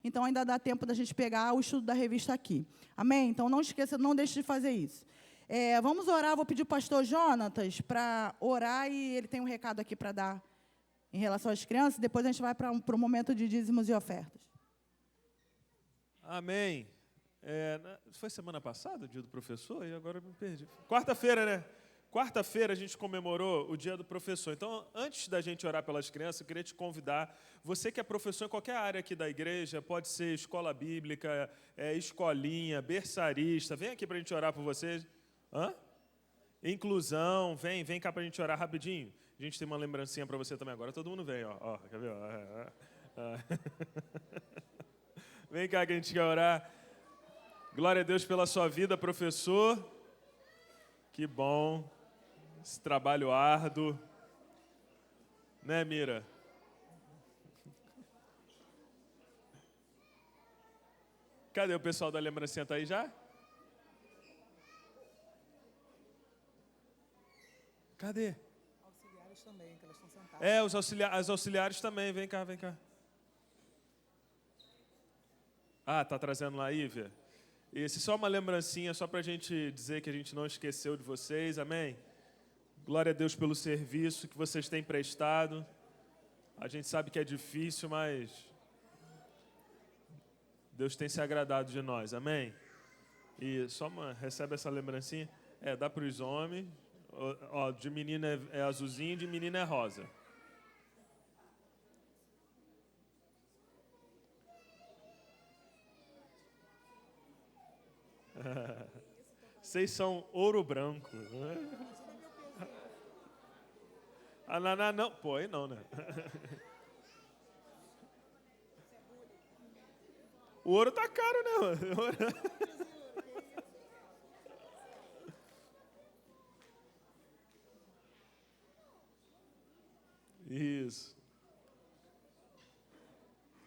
Então, ainda dá tempo da gente pegar o estudo da revista aqui. Amém? Então, não esqueça, não deixe de fazer isso. Vamos orar, vou pedir o pastor Jonatas para orar, e ele tem um recado aqui para dar em relação às crianças. Depois a gente vai para o momento de dízimos e ofertas. Amém. Foi semana passada o dia do professor? E agora eu me perdi. Quarta-feira, né? Quarta-feira a gente comemorou o dia do professor. Então, antes da gente orar pelas crianças, eu queria te convidar, você que é professor em qualquer área aqui da igreja, pode ser escola bíblica, escolinha, berçarista, vem aqui para a gente orar por vocês. Inclusão, vem cá para a gente orar rapidinho. A gente tem uma lembrancinha para você também agora. Todo mundo vem, ó, quer ver? Vem cá que a gente quer orar. Glória a Deus pela sua vida, professor. Que bom. Esse trabalho árduo. Né, Mira? Cadê o pessoal da lembrancinha? Tá aí já? Cadê? Auxiliares também, que elas estão sentadas. As auxiliares também. Vem cá. Tá trazendo lá, Ívia? Esse só uma lembrancinha, só para a gente dizer que a gente não esqueceu de vocês, amém? Glória a Deus pelo serviço que vocês têm prestado. A gente sabe que é difícil, mas Deus tem se agradado de nós, amém? E recebe essa lembrancinha. Dá para os homens. De menina é azulzinho, de menina é rosa. Vocês são ouro branco. A Naná não. Pô, aí não, né? O ouro tá caro, né? Isso.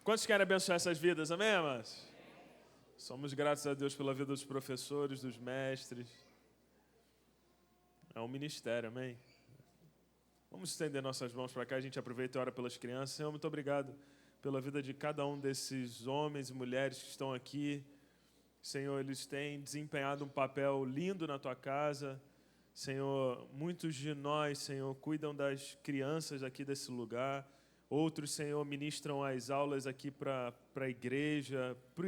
Quantos querem abençoar essas vidas, amém, amados? Somos gratos a Deus pela vida dos professores, dos mestres. É um ministério, amém? Vamos estender nossas mãos para cá, a gente aproveita e ora pelas crianças. Senhor, muito obrigado pela vida de cada um desses homens e mulheres que estão aqui. Senhor, eles têm desempenhado um papel lindo na Tua casa. Senhor, muitos de nós, Senhor, cuidam das crianças aqui desse lugar. Outros, Senhor, ministram as aulas aqui para a igreja, para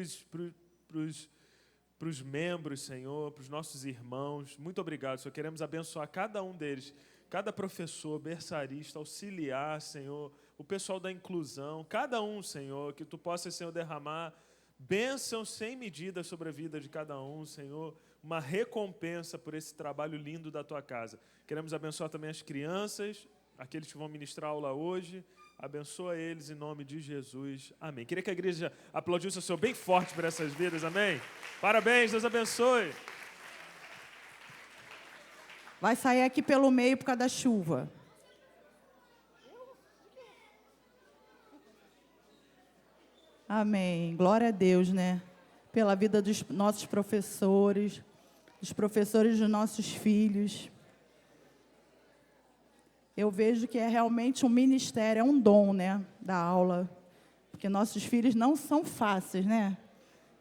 os membros, Senhor, para os nossos irmãos. Muito obrigado, Senhor. Queremos abençoar cada um deles, cada professor, berçarista, auxiliar, Senhor, o pessoal da inclusão, cada um, Senhor, que Tu possa, Senhor, derramar bênção sem medida sobre a vida de cada um, Senhor, uma recompensa por esse trabalho lindo da Tua casa. Queremos abençoar também as crianças, aqueles que vão ministrar aula hoje. Abençoa eles em nome de Jesus. Amém. Queria que a igreja aplaudisse o Senhor bem forte por essas vidas. Amém. Parabéns, Deus abençoe. Vai sair aqui pelo meio por causa da chuva. Amém. Glória a Deus, né? Pela vida dos nossos professores, dos professores dos nossos filhos. Eu vejo que é realmente um ministério, é um dom, né, da aula. Porque nossos filhos não são fáceis, né?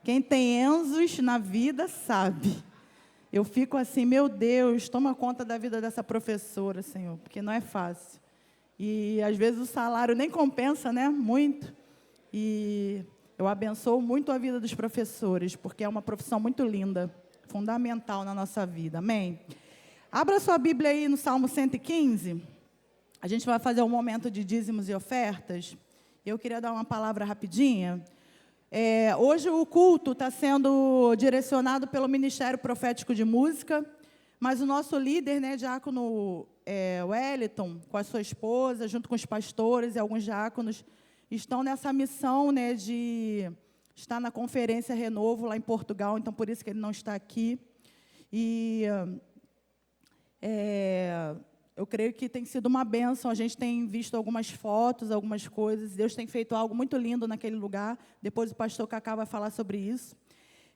Quem tem Enzos na vida sabe. Eu fico assim, meu Deus, toma conta da vida dessa professora, Senhor, porque não é fácil. E, às vezes, o salário nem compensa, né, muito. E eu abençoo muito a vida dos professores, porque é uma profissão muito linda, fundamental na nossa vida. Amém? Abra sua Bíblia aí no Salmo 115. A gente vai fazer um momento de dízimos e ofertas. Eu queria dar uma palavra rapidinha. Hoje o culto está sendo direcionado pelo Ministério Profético de Música, mas o nosso líder, né, diácono Wellington, com a sua esposa, junto com os pastores e alguns diáconos, estão nessa missão, né, de estar na Conferência Renovo, lá em Portugal, então por isso que ele não está aqui. E eu creio que tem sido uma bênção, a gente tem visto algumas fotos, algumas coisas, Deus tem feito algo muito lindo naquele lugar, depois o pastor Cacá vai falar sobre isso.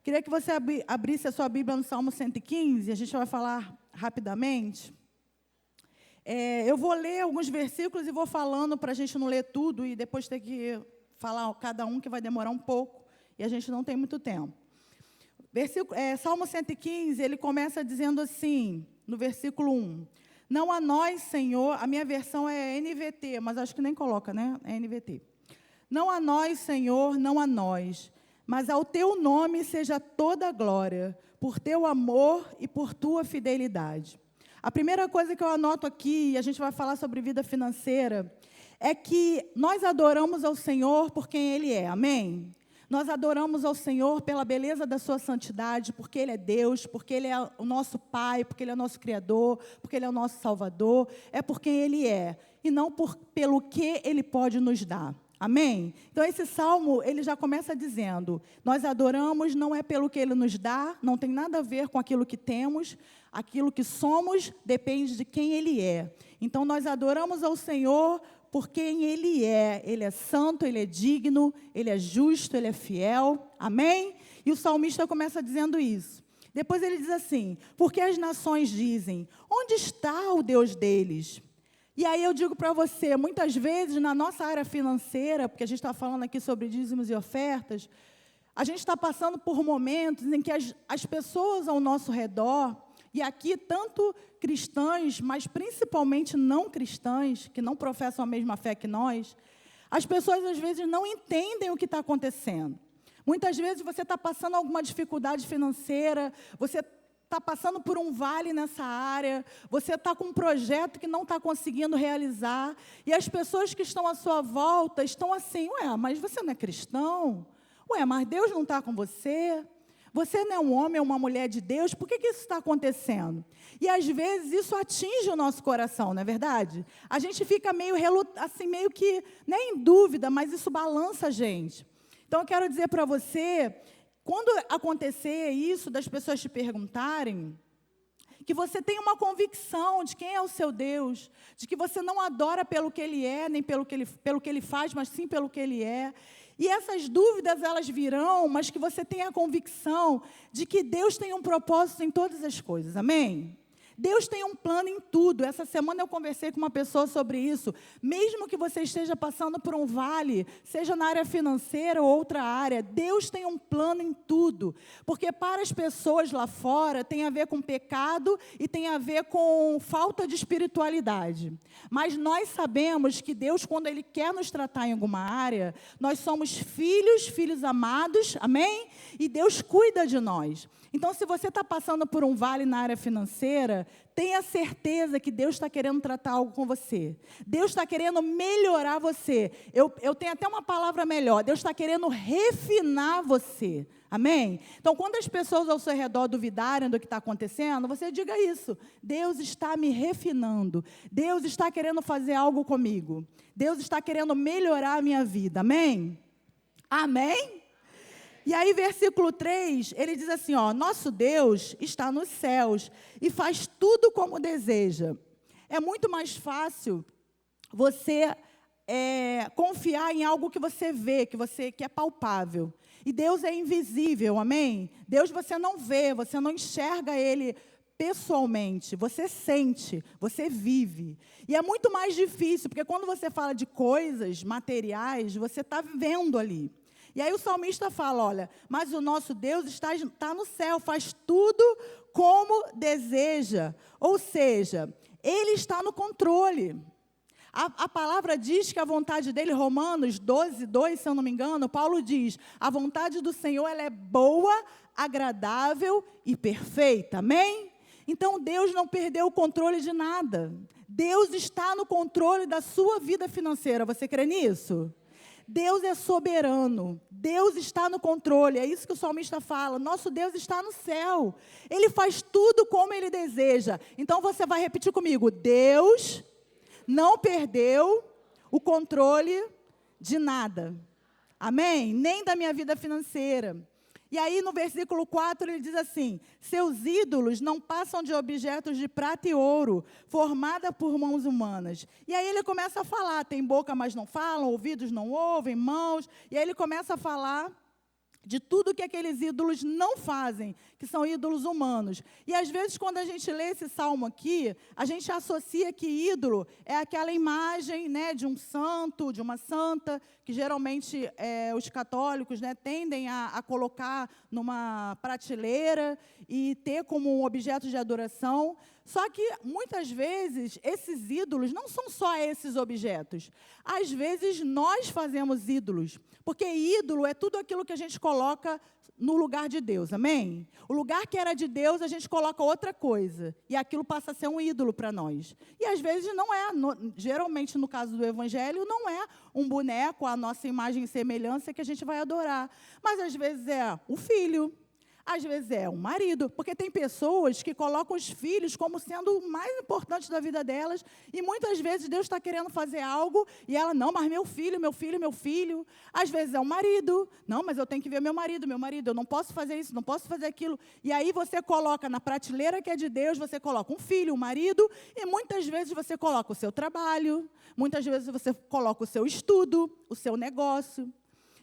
Queria que você abrisse a sua Bíblia no Salmo 115, a gente vai falar rapidamente. Eu vou ler alguns versículos e vou falando para a gente não ler tudo e depois ter que falar cada um que vai demorar um pouco, e a gente não tem muito tempo. Salmo 115, ele começa dizendo assim, no versículo 1. Não a nós, Senhor, a minha versão é NVT, mas acho que nem coloca, né? É NVT. Não a nós, Senhor, não a nós, mas ao teu nome seja toda a glória, por teu amor e por tua fidelidade. A primeira coisa que eu anoto aqui, e a gente vai falar sobre vida financeira, é que nós adoramos ao Senhor por quem Ele é, amém? Nós adoramos ao Senhor pela beleza da sua santidade, porque Ele é Deus, porque Ele é o nosso Pai, porque Ele é o nosso Criador, porque Ele é o nosso Salvador, é por quem Ele é, e não pelo que Ele pode nos dar. Amém? Então, esse salmo, ele já começa dizendo, nós adoramos não é pelo que Ele nos dá, não tem nada a ver com aquilo que temos, aquilo que somos depende de quem Ele é. Então, nós adoramos ao Senhor por quem Ele é santo, Ele é digno, Ele é justo, Ele é fiel, amém? E o salmista começa dizendo isso. Depois ele diz assim, porque as nações dizem, onde está o Deus deles? E aí eu digo para você, muitas vezes na nossa área financeira, porque a gente está falando aqui sobre dízimos e ofertas, a gente está passando por momentos em que as pessoas ao nosso redor, e aqui tanto cristãs, mas principalmente não cristãs, que não professam a mesma fé que nós, as pessoas às vezes não entendem o que está acontecendo. Muitas vezes você está passando alguma dificuldade financeira, você está passando por um vale nessa área, você está com um projeto que não está conseguindo realizar, e as pessoas que estão à sua volta estão assim, mas você não é cristão? Mas Deus não está com você? Você não é um homem ou uma mulher de Deus? Por que isso está acontecendo? E às vezes isso atinge o nosso coração, não é verdade? A gente fica meio assim, meio que, nem em dúvida, mas isso balança a gente. Então eu quero dizer para você, quando acontecer isso, das pessoas te perguntarem, que você tenha uma convicção de quem é o seu Deus, de que você não adora pelo que Ele é, nem pelo que Ele faz, mas sim pelo que Ele é. E essas dúvidas, elas virão, mas que você tenha a convicção de que Deus tem um propósito em todas as coisas, amém? Deus tem um plano em tudo. Essa semana eu conversei com uma pessoa sobre isso. Mesmo que você esteja passando por um vale, seja na área financeira ou outra área, Deus tem um plano em tudo. Porque para as pessoas lá fora, tem a ver com pecado e tem a ver com falta de espiritualidade. Mas nós sabemos que Deus, quando Ele quer nos tratar em alguma área, nós somos filhos amados, amém? E Deus cuida de nós. Então, se você está passando por um vale na área financeira, tenha certeza que Deus está querendo tratar algo com você. Deus está querendo melhorar você. Eu tenho até uma palavra melhor. Deus está querendo refinar você. Amém? Então, quando as pessoas ao seu redor duvidarem do que está acontecendo, você diga isso. Deus está me refinando. Deus está querendo fazer algo comigo. Deus está querendo melhorar a minha vida. Amém? Amém? E aí, versículo 3, ele diz assim, nosso Deus está nos céus e faz tudo como deseja. É muito mais fácil você confiar em algo que você vê, que é palpável. E Deus é invisível, amém? Deus você não vê, você não enxerga Ele pessoalmente, você sente, você vive. E é muito mais difícil, porque quando você fala de coisas materiais, você está vivendo ali. E aí o salmista fala, olha, mas o nosso Deus está no céu, faz tudo como deseja. Ou seja, Ele está no controle. A palavra diz que a vontade dele, Romanos 12, 2, se eu não me engano, Paulo diz, a vontade do Senhor ela é boa, agradável e perfeita. Amém? Então Deus não perdeu o controle de nada. Deus está no controle da sua vida financeira. Você crê nisso? Deus é soberano, Deus está no controle, é isso que o salmista fala, nosso Deus está no céu, Ele faz tudo como Ele deseja. Então você vai repetir comigo, Deus não perdeu o controle de nada, amém? Nem da minha vida financeira. E aí no versículo 4 ele diz assim, seus ídolos não passam de objetos de prata e ouro, formada por mãos humanas. E aí ele começa a falar, tem boca mas não falam, ouvidos não ouvem, mãos. E aí ele começa a falar de tudo que aqueles ídolos não fazem, que são ídolos humanos. E às vezes quando a gente lê esse salmo aqui, a gente associa que ídolo é aquela imagem, né, de um santo, de uma santa, que geralmente os católicos, né, tendem a colocar numa prateleira e ter como um objeto de adoração. Só que, muitas vezes, esses ídolos não são só esses objetos. Às vezes, nós fazemos ídolos, porque ídolo é tudo aquilo que a gente coloca no lugar de Deus, amém? O lugar que era de Deus, a gente coloca outra coisa, e aquilo passa a ser um ídolo para nós. E, às vezes, não é, geralmente, no caso do Evangelho, não é um boneco, a nossa imagem e semelhança que a gente vai adorar. Mas, às vezes, é o filho. Às vezes é o marido, porque tem pessoas que colocam os filhos como sendo o mais importante da vida delas, e muitas vezes Deus está querendo fazer algo, e ela, não, mas meu filho, meu filho, meu filho. Às vezes é o marido, não, mas eu tenho que ver meu marido, eu não posso fazer isso, não posso fazer aquilo. E aí você coloca na prateleira que é de Deus, você coloca um filho, um marido, e muitas vezes você coloca o seu trabalho, muitas vezes você coloca o seu estudo, o seu negócio.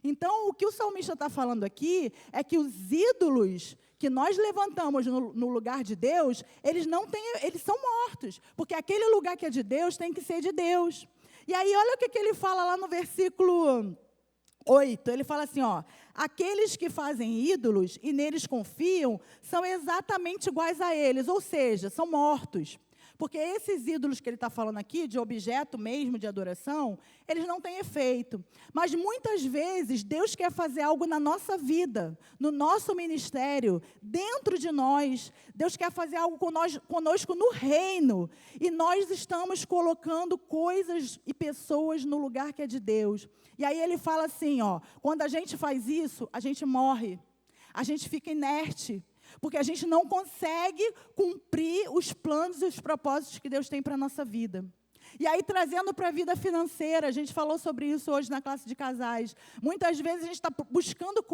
Então, o que o salmista está falando aqui é que os ídolos que nós levantamos no lugar de Deus, eles são mortos, porque aquele lugar que é de Deus tem que ser de Deus. E aí, olha o que ele fala lá no versículo 8, ele fala assim, ó, aqueles que fazem ídolos e neles confiam são exatamente iguais a eles, ou seja, são mortos. Porque esses ídolos que ele está falando aqui, de objeto mesmo, de adoração, eles não têm efeito. Mas muitas vezes Deus quer fazer algo na nossa vida, no nosso ministério, dentro de nós. Deus quer fazer algo conosco no reino. E nós estamos colocando coisas e pessoas no lugar que é de Deus. E aí ele fala assim, ó, quando a gente faz isso, a gente morre. A gente fica inerte. Porque a gente não consegue cumprir os planos e os propósitos que Deus tem para a nossa vida. E aí, trazendo para a vida financeira, a gente falou sobre isso hoje na classe de casais. Muitas vezes a gente está buscando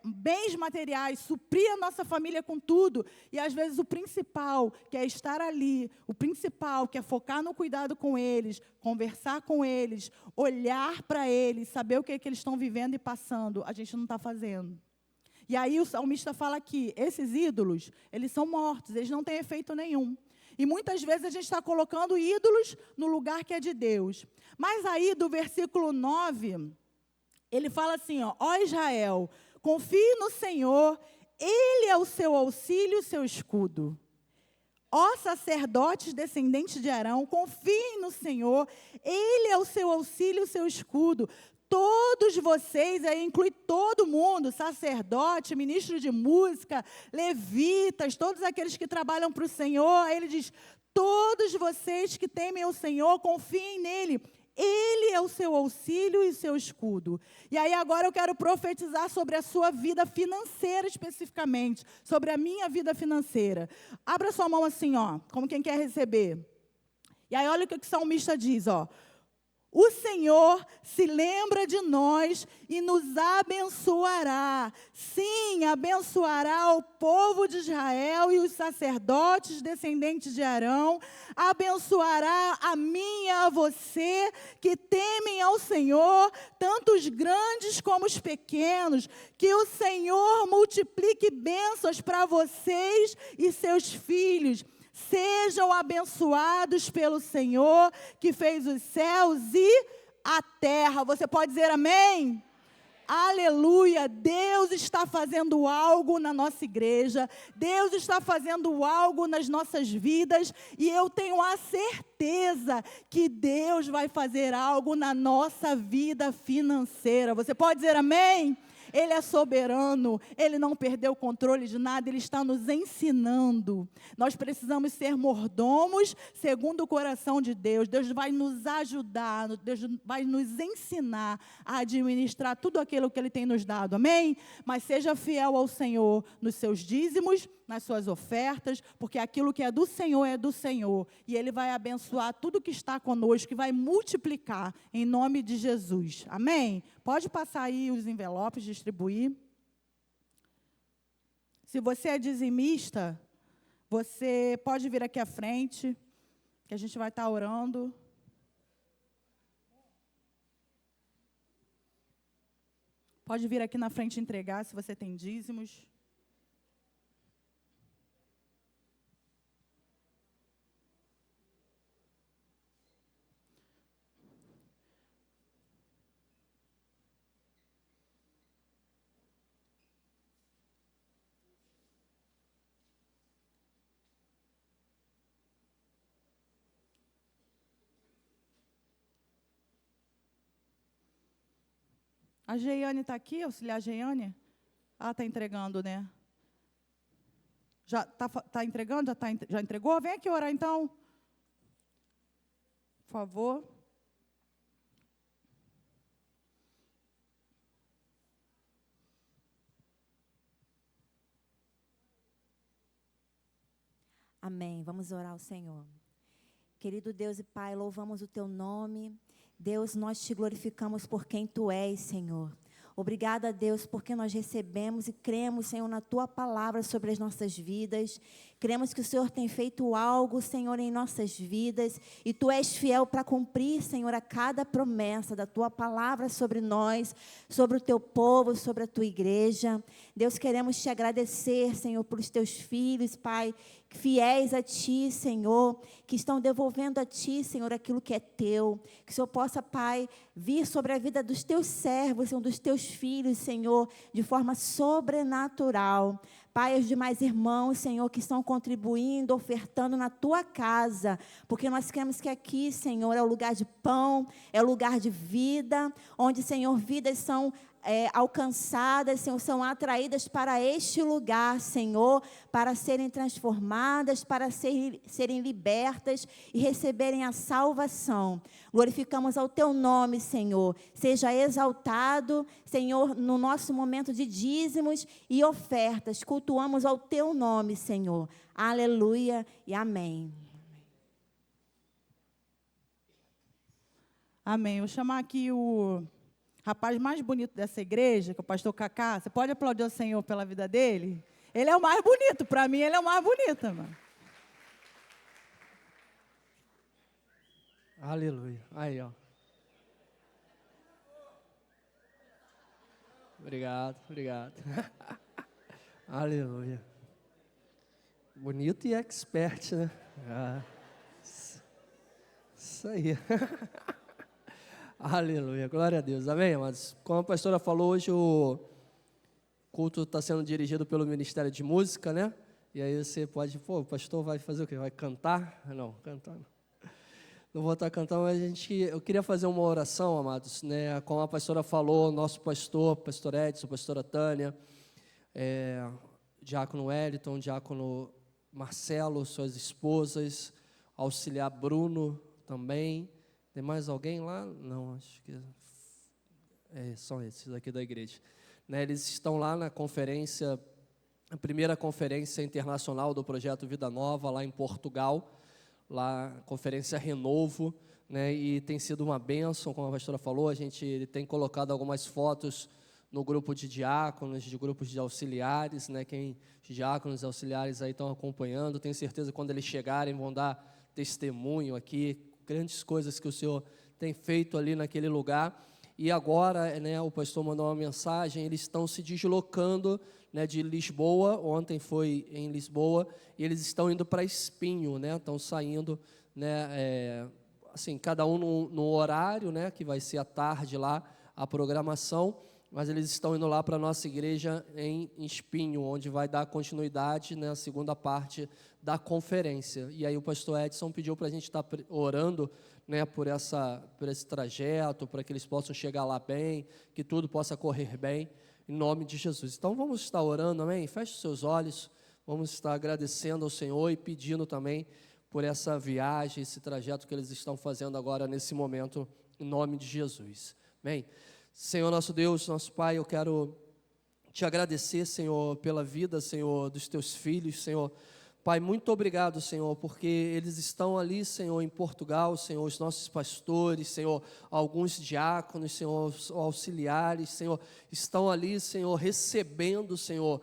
bens materiais, suprir a nossa família com tudo. E, às vezes, o principal, que é estar ali, o principal, que é focar no cuidado com eles, conversar com eles, olhar para eles, saber o que é que eles estão vivendo e passando, a gente não está fazendo. E aí o salmista fala que esses ídolos, eles são mortos, eles não têm efeito nenhum. E muitas vezes a gente está colocando ídolos no lugar que é de Deus. Mas aí, do versículo 9, ele fala assim, ó Israel, confie no Senhor, Ele é o seu auxílio e o seu escudo. Ó sacerdotes descendentes de Arão, confiem no Senhor, Ele é o seu auxílio e o seu escudo. Todos vocês, aí inclui todo mundo, sacerdote, ministro de música, levitas, todos aqueles que trabalham para o Senhor, aí ele diz, todos vocês que temem o Senhor, confiem nele. Ele é o seu auxílio e o seu escudo. E aí agora eu quero profetizar sobre a sua vida financeira especificamente, sobre a minha vida financeira. Abra sua mão assim, ó, como quem quer receber. E aí olha o que o salmista diz, ó. O Senhor se lembra de nós e nos abençoará. Sim, abençoará o povo de Israel e os sacerdotes descendentes de Arão. Abençoará a mim e a você que temem ao Senhor, tanto os grandes como os pequenos. Que o Senhor multiplique bênçãos para vocês e seus filhos. Sejam abençoados pelo Senhor, que fez os céus e a terra. Você pode dizer amém? Aleluia! Deus está fazendo algo na nossa igreja. Deus está fazendo algo nas nossas vidas. E eu tenho a certeza que Deus vai fazer algo na nossa vida financeira. Você pode dizer amém? Ele é soberano, Ele não perdeu o controle de nada, Ele está nos ensinando. Nós precisamos ser mordomos segundo o coração de Deus. Deus vai nos ajudar, Deus vai nos ensinar a administrar tudo aquilo que Ele tem nos dado, amém? Mas seja fiel ao Senhor nos seus dízimos, nas suas ofertas, porque aquilo que é do Senhor é do Senhor. E Ele vai abençoar tudo que está conosco, que vai multiplicar em nome de Jesus, amém? Pode passar aí os envelopes, distribuir. Se você é dizimista, você pode vir aqui à frente, que a gente vai estar orando. Pode vir aqui na frente entregar, se você tem dízimos. A Geiane está aqui, auxiliar Geiane? Ah, está entregando, né? Já tá entregando? Já entregou? Vem aqui orar, então. Por favor. Amém. Vamos orar ao Senhor. Querido Deus e Pai, louvamos o Teu nome. Deus, nós te glorificamos por quem Tu és, Senhor. Obrigada, Deus, porque nós recebemos e cremos, Senhor, na Tua palavra sobre as nossas vidas. Cremos que o Senhor tem feito algo, Senhor, em nossas vidas. E Tu és fiel para cumprir, Senhor, a cada promessa da Tua palavra sobre nós, sobre o Teu povo, sobre a Tua igreja. Deus, queremos Te agradecer, Senhor, pelos Teus filhos, Pai, fiéis a Ti, Senhor, que estão devolvendo a Ti, Senhor, aquilo que é Teu. Que o Senhor possa, Pai, vir sobre a vida dos Teus servos, Senhor, dos Teus filhos, Senhor, de forma sobrenatural. Pai, os demais irmãos, Senhor, que estão contribuindo, ofertando na Tua casa, porque nós queremos que aqui, Senhor, é o lugar de pão, é o lugar de vida, onde, Senhor, vidas são alcançadas, Senhor, são atraídas para este lugar, Senhor, para serem transformadas, para serem libertas e receberem a salvação. Glorificamos ao Teu nome, Senhor. Seja exaltado, Senhor, no nosso momento de dízimos e ofertas. Cultuamos ao Teu nome, Senhor. Aleluia e amém. Amém. Vou chamar aqui o rapaz mais bonito dessa igreja, que é o pastor Cacá. Você pode aplaudir o Senhor pela vida dele? Ele é o mais bonito. Para mim, ele é o mais bonito, mano. Aleluia. Aí, ó. Obrigado. Aleluia. Bonito e expert, né? Isso aí. Aleluia, glória a Deus, amém, amados? Como a pastora falou, hoje o culto está sendo dirigido pelo Ministério de Música, né? E aí você pode, o pastor vai fazer o quê? Vai cantar? Não, cantar não. Não vou estar cantando, mas eu queria fazer uma oração, amados, né? Como a pastora falou, nosso pastor Edson, pastora Tânia, diácono Wellington, diácono Marcelo, suas esposas, auxiliar Bruno também. Tem mais alguém lá? Não, acho que são esses aqui da igreja. Né, eles estão lá na conferência, a primeira conferência internacional do Projeto Vida Nova, lá em Portugal, lá a conferência Renovo, né, e tem sido uma bênção, como a pastora falou, a gente tem colocado algumas fotos no grupo de diáconos, de grupos de auxiliares, né, os diáconos e auxiliares aí estão acompanhando, tenho certeza que quando eles chegarem vão dar testemunho aqui, grandes coisas que o Senhor tem feito ali naquele lugar. E agora, né, o pastor mandou uma mensagem, eles estão se deslocando, né, de Lisboa, ontem foi em Lisboa, e eles estão indo para Espinho, né, estão saindo, né, assim, cada um no horário, né, que vai ser à tarde lá, a programação, mas eles estão indo lá para a nossa igreja em Espinho, onde vai dar continuidade, né, a segunda parte da conferência. E aí o pastor Edson pediu para a gente estar orando, né, por esse trajeto, para que eles possam chegar lá bem, que tudo possa correr bem, em nome de Jesus. Então vamos estar orando, amém? Feche os seus olhos, vamos estar agradecendo ao Senhor e pedindo também por essa viagem, esse trajeto que eles estão fazendo agora nesse momento, em nome de Jesus. Amém? Senhor nosso Deus, nosso Pai, eu quero te agradecer, Senhor, pela vida, Senhor, dos teus filhos, Senhor. Pai, muito obrigado, Senhor, porque eles estão ali, Senhor, em Portugal, Senhor, os nossos pastores, Senhor, alguns diáconos, Senhor, auxiliares, Senhor, estão ali, Senhor, recebendo, Senhor,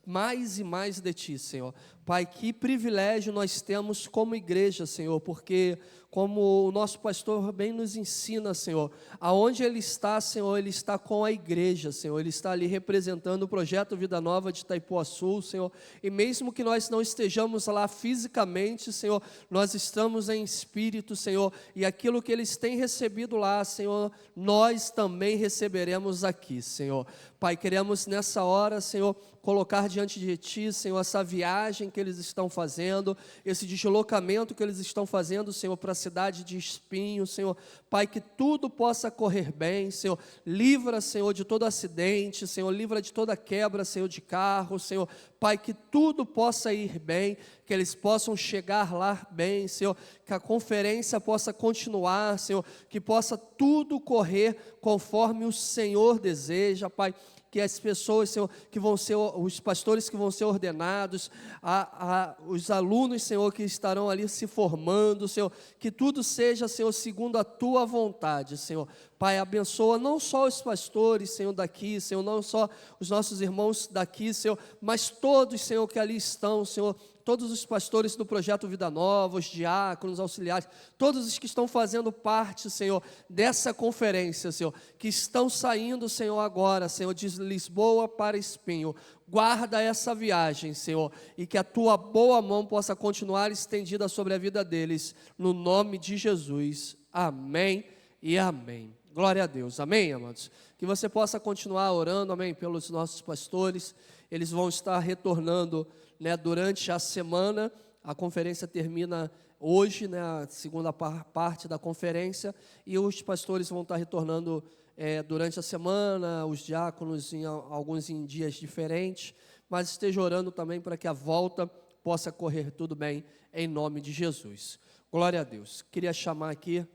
mais e mais de Ti, Senhor. Pai, que privilégio nós temos como igreja, Senhor, porque como o nosso pastor bem nos ensina, Senhor, aonde ele está, Senhor, ele está com a igreja, Senhor, ele está ali representando o Projeto Vida Nova de Itaipuaçu, Senhor, e mesmo que nós não estejamos lá fisicamente, Senhor, nós estamos em espírito, Senhor, e aquilo que eles têm recebido lá, Senhor, nós também receberemos aqui, Senhor. Pai, queremos nessa hora, Senhor, colocar diante de Ti, Senhor, essa viagem que eles estão fazendo, esse deslocamento que eles estão fazendo, Senhor, para a cidade de Espinho, Senhor. Pai, que tudo possa correr bem, Senhor. Livra, Senhor, de todo acidente, Senhor. Livra de toda quebra, Senhor, de carro, Senhor. Pai, que tudo possa ir bem, que eles possam chegar lá bem, Senhor. Que a conferência possa continuar, Senhor. Que possa tudo correr conforme o Senhor deseja, Pai. Que as pessoas, Senhor, que vão ser, os pastores que vão ser ordenados, os alunos, Senhor, que estarão ali se formando, Senhor, que tudo seja, Senhor, segundo a Tua vontade, Senhor. Pai, abençoa não só os pastores, Senhor, daqui, Senhor, não só os nossos irmãos daqui, Senhor, mas todos, Senhor, que ali estão, Senhor, todos os pastores do Projeto Vida Nova, os diáconos, auxiliares, todos os que estão fazendo parte, Senhor, dessa conferência, Senhor, que estão saindo, Senhor, agora, Senhor, de Lisboa para Espinho. Guarda essa viagem, Senhor, e que a Tua boa mão possa continuar estendida sobre a vida deles, no nome de Jesus. Amém e amém. Glória a Deus. Amém, amados? Que você possa continuar orando, amém, pelos nossos pastores. Eles vão estar retornando, né, durante a semana. A conferência termina hoje, né, a segunda parte da conferência, e os pastores vão estar retornando durante a semana, os diáconos alguns em dias diferentes, mas esteja orando também para que a volta possa correr tudo bem, em nome de Jesus. Glória a Deus. Queria chamar aqui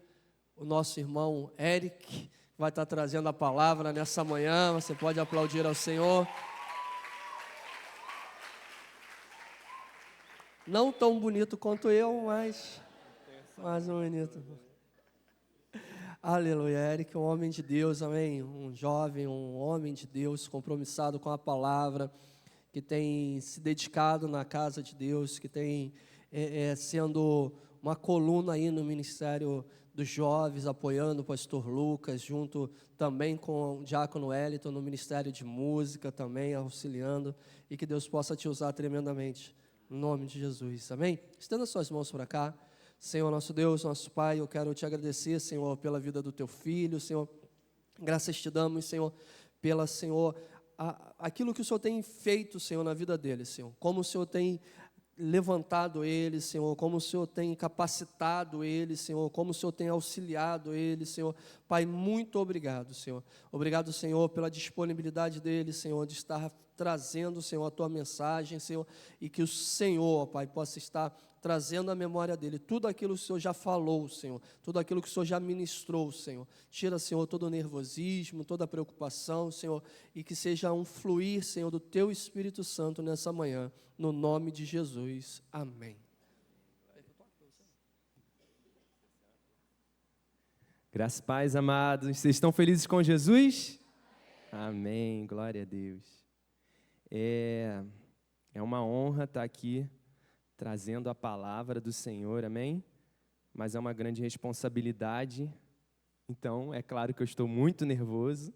o nosso irmão Eric, que vai estar trazendo a palavra nessa manhã. Você pode aplaudir ao Senhor. Não tão bonito quanto eu, mas mais um bonito. Aleluia. Eric, um homem de Deus, amém? Um jovem, um homem de Deus, compromissado com a palavra, que tem se dedicado na casa de Deus, que tem sendo uma coluna aí no ministério dos jovens, apoiando o pastor Lucas, junto também com o diácono Wellington no ministério de música também, auxiliando, e que Deus possa te usar tremendamente. Em nome de Jesus, amém? Estenda suas mãos para cá. Senhor, nosso Deus, nosso Pai, eu quero te agradecer, Senhor, pela vida do teu filho, Senhor. Graças te damos, Senhor, pela, Senhor, aquilo que o Senhor tem feito, Senhor, na vida dele, Senhor. Como o Senhor tem levantado ele, Senhor, como o Senhor tem capacitado ele, Senhor, como o Senhor tem auxiliado ele, Senhor. Pai, muito obrigado, Senhor. Obrigado, Senhor, pela disponibilidade dele, Senhor, de estar trazendo, Senhor, a Tua mensagem, Senhor, e que o Senhor, Pai, possa estar trazendo à memória dele tudo aquilo que o Senhor já falou, Senhor, tudo aquilo que o Senhor já ministrou, Senhor. Tira, Senhor, todo o nervosismo, toda a preocupação, Senhor, e que seja um fluir, Senhor, do Teu Espírito Santo nessa manhã, no nome de Jesus. Amém. Graças e paz, amados. Vocês estão felizes com Jesus? Amém. Glória a Deus. É uma honra estar aqui trazendo a palavra do Senhor, amém? Mas é uma grande responsabilidade. Então, é claro que eu estou muito nervoso,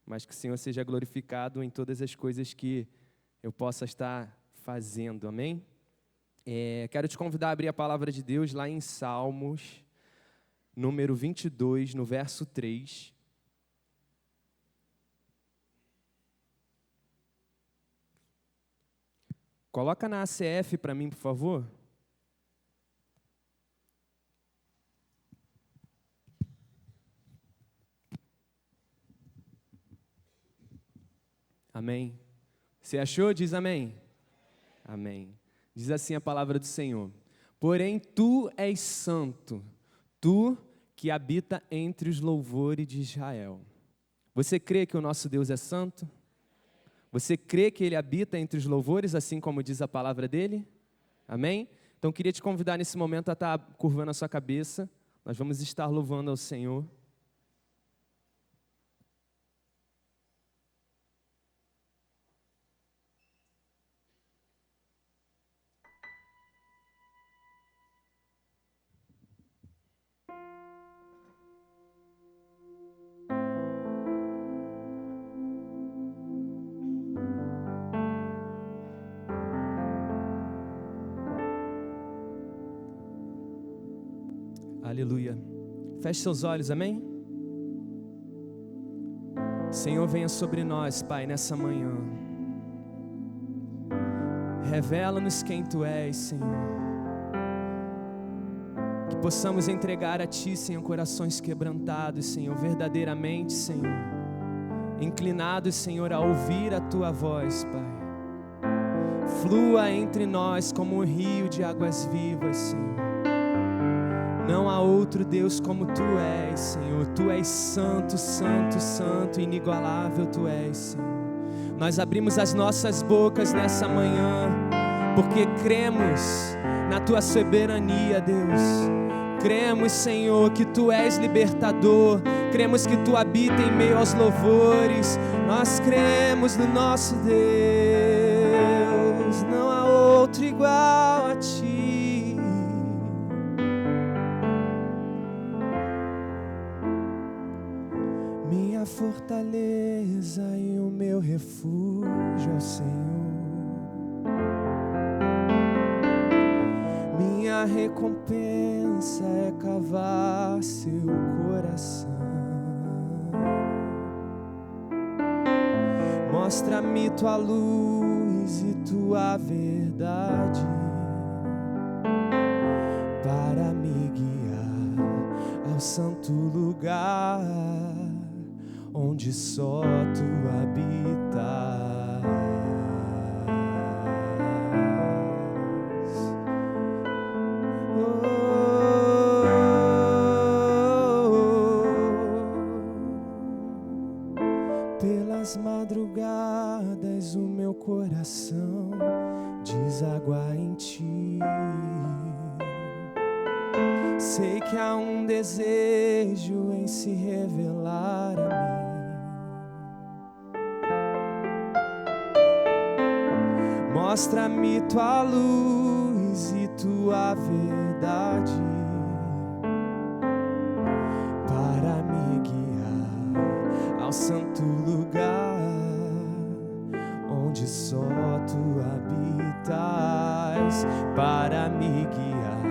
mas que o Senhor seja glorificado em todas as coisas que eu possa estar fazendo, amém? Quero te convidar a abrir a palavra de Deus lá em Salmos, número 22, no verso 3. Coloca na ACF para mim, por favor. Amém. Você achou? Diz amém. Amém. Diz assim a palavra do Senhor. Porém, tu és santo, tu que habita entre os louvores de Israel. Você crê que o nosso Deus é santo? Você crê que Ele habita entre os louvores, assim como diz a palavra dEle? Amém? Então, queria te convidar nesse momento a estar curvando a sua cabeça. Nós vamos estar louvando ao Senhor. Aleluia. Feche seus olhos, amém? Senhor, venha sobre nós, Pai, nessa manhã. Revela-nos quem Tu és, Senhor. Que possamos entregar a Ti, Senhor, corações quebrantados, Senhor, verdadeiramente, Senhor, inclinados, Senhor, a ouvir a Tua voz, Pai. Flua entre nós como um rio de águas vivas, Senhor. Não há outro Deus como Tu és, Senhor. Tu és santo, santo, santo, inigualável Tu és, Senhor. Nós abrimos as nossas bocas nessa manhã, porque cremos na Tua soberania, Deus. Cremos, Senhor, que Tu és libertador. Cremos que Tu habita em meio aos louvores. Nós cremos no nosso Deus. Não há outro igual a Ti. Minha fortaleza e o meu refúgio é o Senhor. Minha recompensa é cavar seu coração. Mostra-me Tua luz e Tua verdade, para me guiar ao santo lugar, onde só Tu habitas. Pelas madrugadas o meu coração deságua em Ti. Sei que há um desejo em se revelar a mim. Mostra-me Tua luz e Tua verdade, para me guiar ao santo lugar, onde só Tu habitas, para me guiar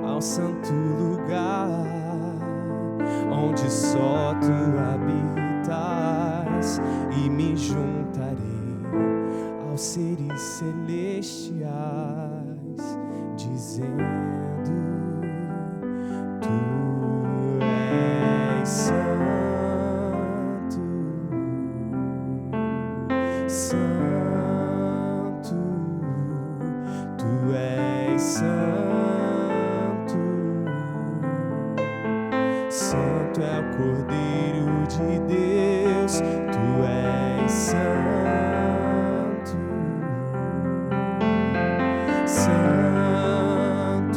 ao santo lugar, onde só Tu habitas, e me juntarei aos seres celestiais, dizendo: Tu és santo, santo, Tu és santo, santo é o Cordeiro de Deus, Tu és santo, santo,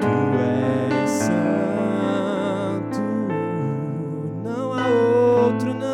Tu és santo, não há outro não.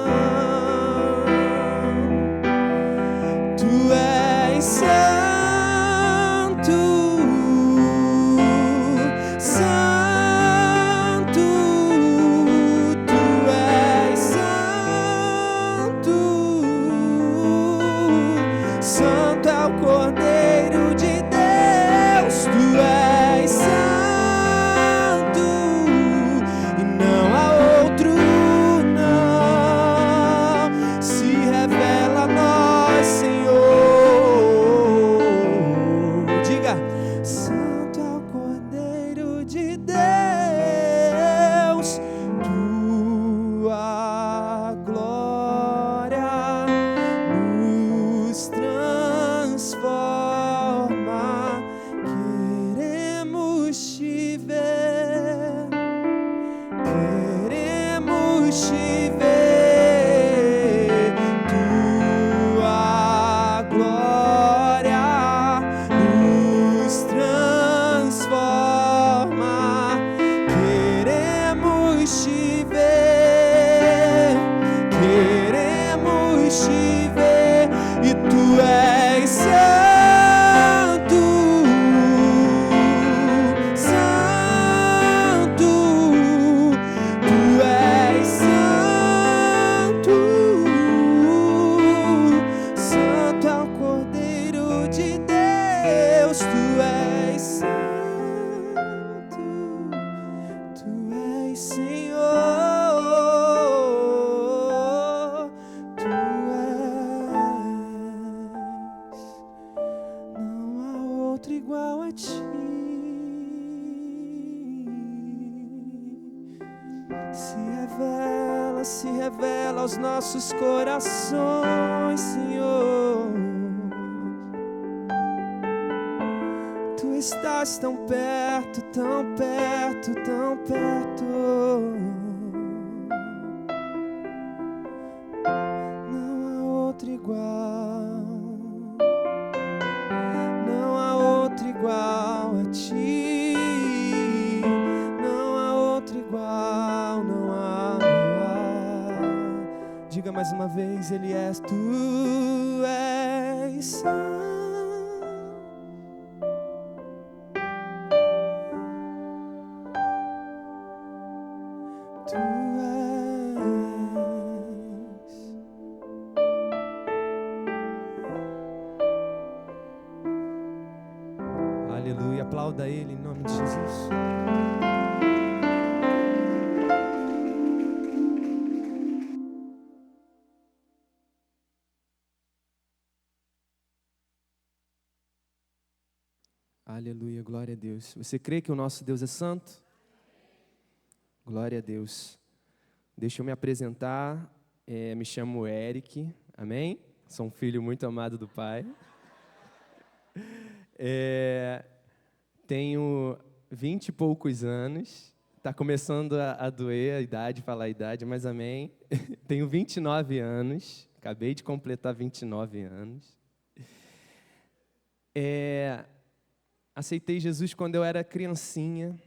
se revela aos nossos corações, Senhor. Tu estás tão perto, tão perto, tão perto. Não há outro igual, não há outro igual a ti. Não há outro igual, não há, não há. Diga mais uma vez, Ele é, tu és santo. Aleluia, aplauda Ele em nome de Jesus. Aleluia, glória a Deus. Você crê que o nosso Deus é santo? Glória a Deus. Deixa eu me apresentar. Me chamo Eric, amém? Sou um filho muito amado do Pai. Tenho 20 e poucos anos. Está começando a doer a idade, falar a idade, mas amém. Tenho 29 anos. Acabei de completar 29 anos. Aceitei Jesus quando eu era criancinha.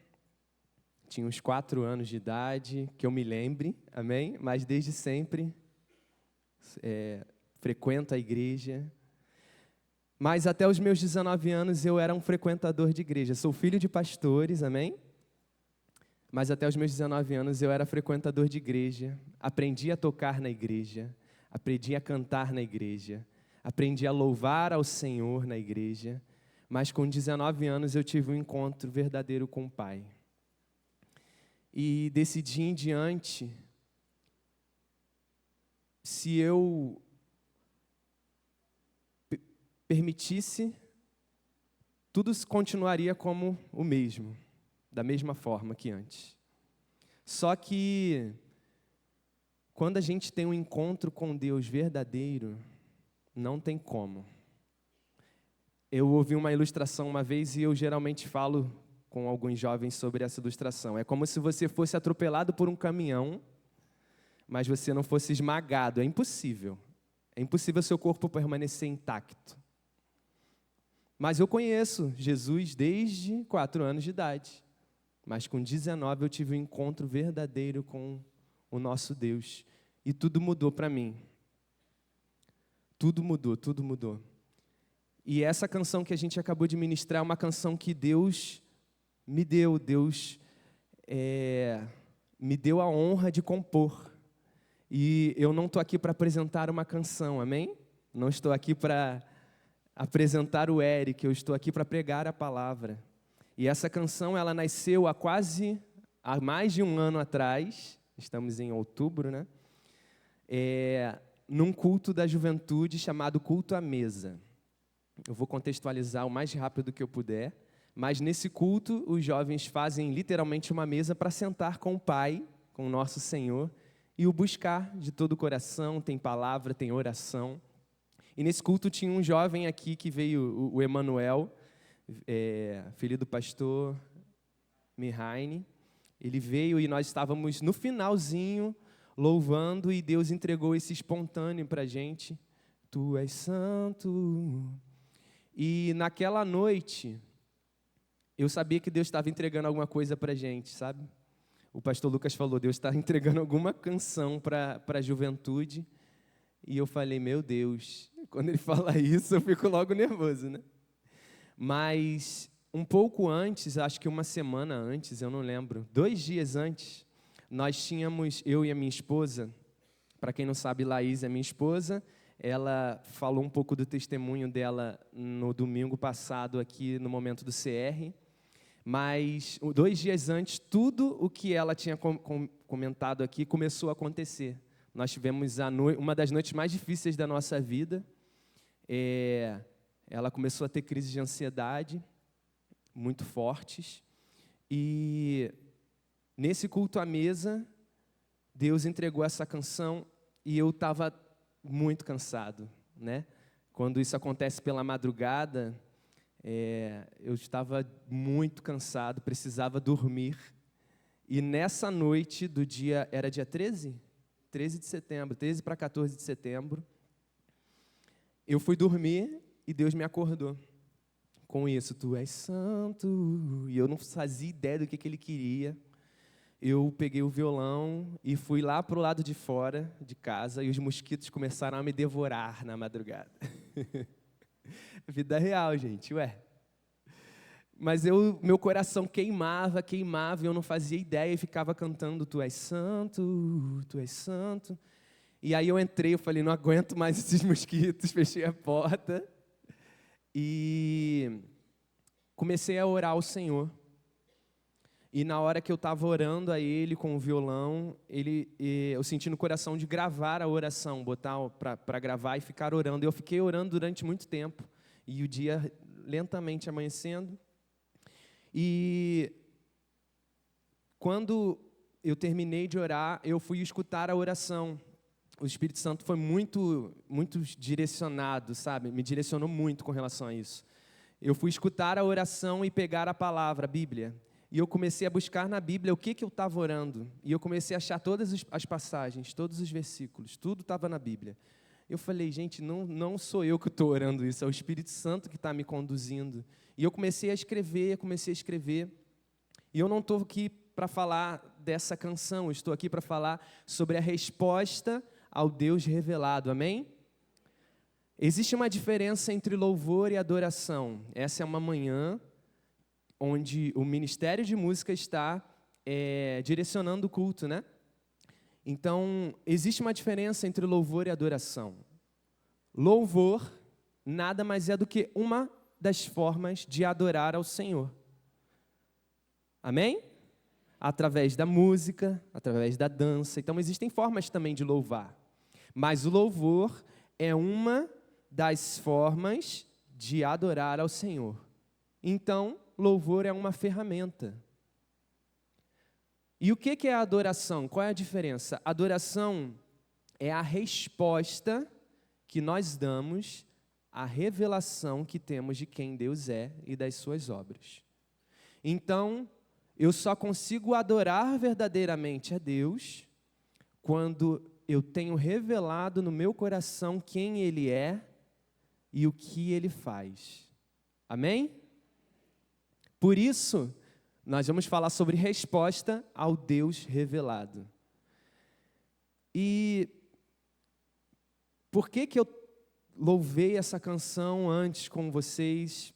Tinha uns 4 anos de idade, que eu me lembre, amém? Mas desde sempre frequento a igreja. Mas até os meus 19 anos eu era um frequentador de igreja. Sou filho de pastores, amém? Mas até os meus 19 anos eu era frequentador de igreja. Aprendi a tocar na igreja. Aprendi a cantar na igreja. Aprendi a louvar ao Senhor na igreja. Mas com 19 anos eu tive um encontro verdadeiro com o Pai. E desse dia em diante, se eu permitisse, tudo continuaria como o mesmo, da mesma forma que antes. Só que, quando a gente tem um encontro com Deus verdadeiro, não tem como. Eu ouvi uma ilustração uma vez e eu geralmente falo com alguns jovens sobre essa ilustração. É como se você fosse atropelado por um caminhão, mas você não fosse esmagado. É impossível. É impossível seu corpo permanecer intacto. Mas eu conheço Jesus desde 4 anos de idade. Mas com 19 eu tive um encontro verdadeiro com o nosso Deus. E tudo mudou para mim. Tudo mudou, tudo mudou. E essa canção que a gente acabou de ministrar é uma canção que Deus me deu. Deus me deu a honra de compor. E eu não estou aqui para apresentar uma canção, amém? Não estou aqui para apresentar o Eric, eu estou aqui para pregar a palavra. E essa canção, ela nasceu há mais de um ano atrás, estamos em outubro, né? Num culto da juventude chamado Culto à Mesa. Eu vou contextualizar o mais rápido que eu puder, mas nesse culto os jovens fazem literalmente uma mesa para sentar com o Pai, com o nosso Senhor, e o buscar de todo o coração, tem palavra, tem oração. E nesse culto tinha um jovem aqui que veio, o Emanuel, filho do pastor Mihaine. Ele veio e nós estávamos no finalzinho louvando e Deus entregou esse espontâneo para a gente. Tu és santo. E naquela noite, eu sabia que Deus estava entregando alguma coisa para a gente, sabe? O pastor Lucas falou, Deus está entregando alguma canção para a juventude. E eu falei, meu Deus, quando ele fala isso, eu fico logo nervoso, né? Mas um pouco antes, acho que uma semana antes, eu não lembro, 2 dias antes, nós tínhamos, eu e a minha esposa, para quem não sabe, Laís é minha esposa, ela falou um pouco do testemunho dela no domingo passado aqui no momento do CR, mas 2 dias antes, tudo o que ela tinha comentado aqui começou a acontecer. Nós tivemos uma das noites mais difíceis da nossa vida. Ela começou a ter crises de ansiedade muito fortes. E nesse culto à mesa, Deus entregou essa canção e eu estava muito cansado, né? Quando isso acontece pela madrugada, eu estava muito cansado, precisava dormir. E nessa noite do dia, era dia 13? 13 de setembro, 13 para 14 de setembro, eu fui dormir e Deus me acordou com isso. Tu és santo. E eu não fazia ideia do que Ele queria. Eu peguei o violão e fui lá para o lado de fora de casa e os mosquitos começaram a me devorar na madrugada. Vida real, gente, ué. Mas meu coração queimava, e eu não fazia ideia e ficava cantando, tu és santo, tu és santo. E aí eu entrei, eu falei, não aguento mais esses mosquitos, fechei a porta e comecei a orar ao Senhor. E na hora que eu estava orando a Ele com o violão, eu senti no coração de gravar a oração, botar para gravar e ficar orando. Eu fiquei orando durante muito tempo, e o dia lentamente amanhecendo. E quando eu terminei de orar, eu fui escutar a oração. O Espírito Santo foi muito, muito direcionado, sabe? Me direcionou muito com relação a isso. Eu fui escutar a oração e pegar a palavra, a Bíblia. E eu comecei a buscar na Bíblia o que eu estava orando. E eu comecei a achar todas as passagens, todos os versículos, tudo estava na Bíblia. Eu falei, gente, não sou eu que estou orando isso, é o Espírito Santo que está me conduzindo. E eu comecei a escrever. E eu não estou aqui para falar dessa canção, eu estou aqui para falar sobre a resposta ao Deus revelado, amém? Existe uma diferença entre louvor e adoração. Essa é uma manhã onde o Ministério de Música está direcionando o culto, né? Então, existe uma diferença entre louvor e adoração. Louvor nada mais é do que uma das formas de adorar ao Senhor. Amém? Através da música, através da dança. Então, existem formas também de louvar. Mas o louvor é uma das formas de adorar ao Senhor. Então, louvor é uma ferramenta. E o que é a adoração? Qual é a diferença? Adoração é a resposta que nós damos à revelação que temos de quem Deus é e das suas obras. Então, eu só consigo adorar verdadeiramente a Deus quando eu tenho revelado no meu coração quem Ele é e o que Ele faz. Amém? Por isso, nós vamos falar sobre resposta ao Deus revelado. E por que eu louvei essa canção antes com vocês?